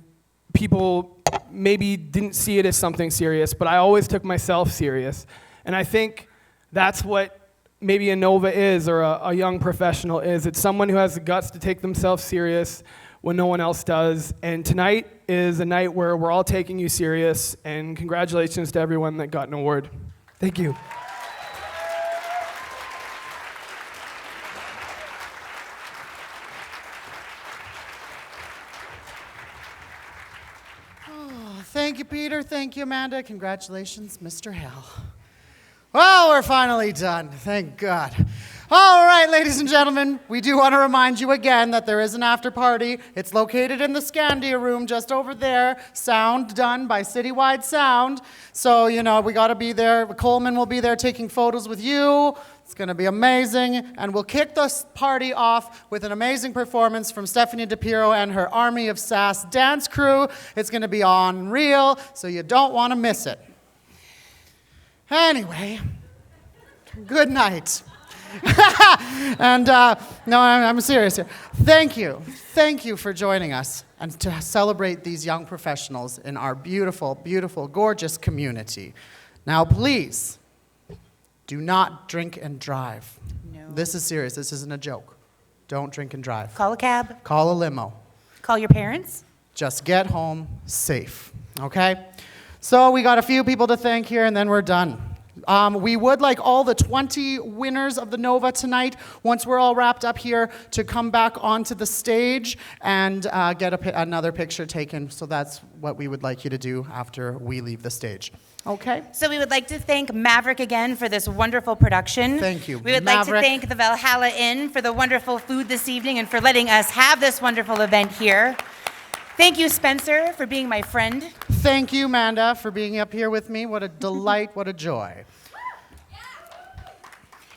people maybe didn't see it as something serious, but I always took myself serious. And I think that's what maybe a Nova is or a young professional is. It's someone who has the guts to take themselves serious when no one else does. And tonight is a night where we're all taking you serious, and congratulations to everyone that got an award. Thank you. Oh, thank you, Peter. Thank you, Amanda. Congratulations, Mr. Hell. Well, we're finally done. Thank God. All right, ladies and gentlemen, we do want to remind you again that there is an after party. It's located in the Scandia room just over there. Sound done by Citywide Sound. So, you know, we got to be there. Coleman will be there taking photos with you. It's going to be amazing. And we'll kick this party off with an amazing performance from Stephanie DePiro and her Army of Sass dance crew. It's going to be unreal, so you don't want to miss it. Anyway, good night. And no, I'm serious here. Thank you for joining us and to celebrate these young professionals in our beautiful, beautiful, gorgeous community. Now, please, do not drink and drive. No. This is serious. This isn't a joke. Don't drink and drive. Call a cab. Call a limo. Call your parents. Just get home safe, okay? So we got a few people to thank here, and then we're done. We would like all the 20 winners of the Nova tonight, once we're all wrapped up here, to come back onto the stage and get another picture taken. So that's what we would like you to do after we leave the stage. Okay? So we would like to thank Maverick again for this wonderful production. Thank you, We would Maverick. like to thank the Valhalla Inn for the wonderful food this evening and for letting us have this wonderful event here. Thank you, Spencer, for being my friend. Thank you, Amanda, for being up here with me. What a delight, what a joy.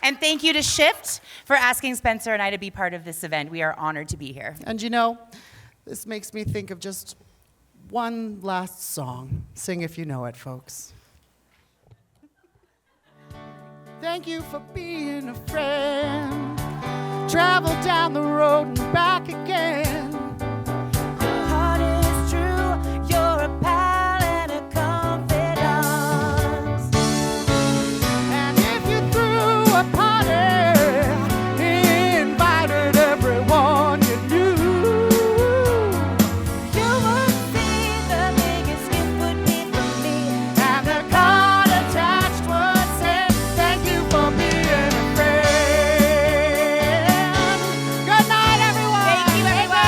And thank you to Shift for asking Spencer and I to be part of this event. We are honored to be here. And you know, this makes me think of just one last song. Sing if you know it, folks. Thank you for being a friend. Travel down the road and back again. Your heart is true, you're a pal and a confidant. And if you threw a party, invited everyone you knew, You would see the biggest gift would be from me. and the card attached would say, thank you for being a friend. Good night, everyone. Thank you, everyone.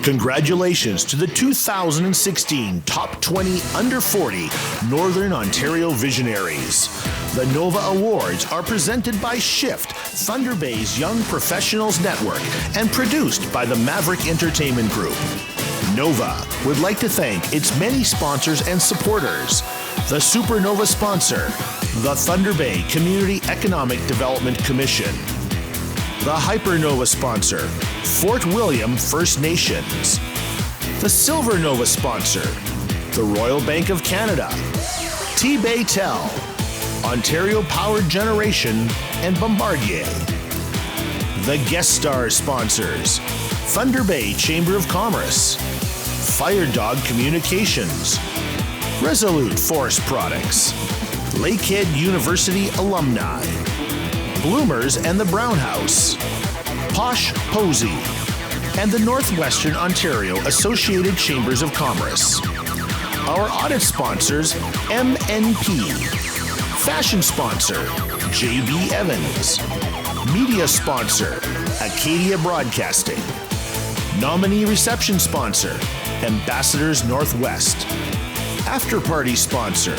Congratulations to the 2016 Top 20 Under 40 Northern Ontario Visionaries. The Nova Awards are presented by Shift, Thunder Bay's Young Professionals Network, and produced by the Maverick Entertainment Group. Nova would like to thank its many sponsors and supporters. The Supernova sponsor, the Thunder Bay Community Economic Development Commission. The Hypernova sponsor, Fort William First Nations. The Silver Nova sponsor, the Royal Bank of Canada. T-Bay Tel, Ontario Power Generation, and Bombardier. The guest star sponsors, Thunder Bay Chamber of Commerce, Fire Dog Communications, Resolute Forest Products, Lakehead University Alumni, Bloomers and the Brown House, Posh Posey, and the Northwestern Ontario Associated Chambers of Commerce. Our audit sponsors, MNP. Fashion sponsor, JB Evans. Media sponsor, Acadia Broadcasting. Nominee reception sponsor, Ambassadors Northwest. After party sponsor,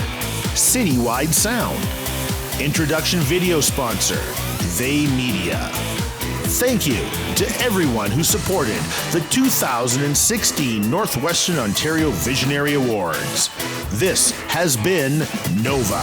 Citywide Sound. Introduction video sponsor, They Media. Thank you to everyone who supported the 2016 Northwestern Ontario Visionary Awards. This has been Nova.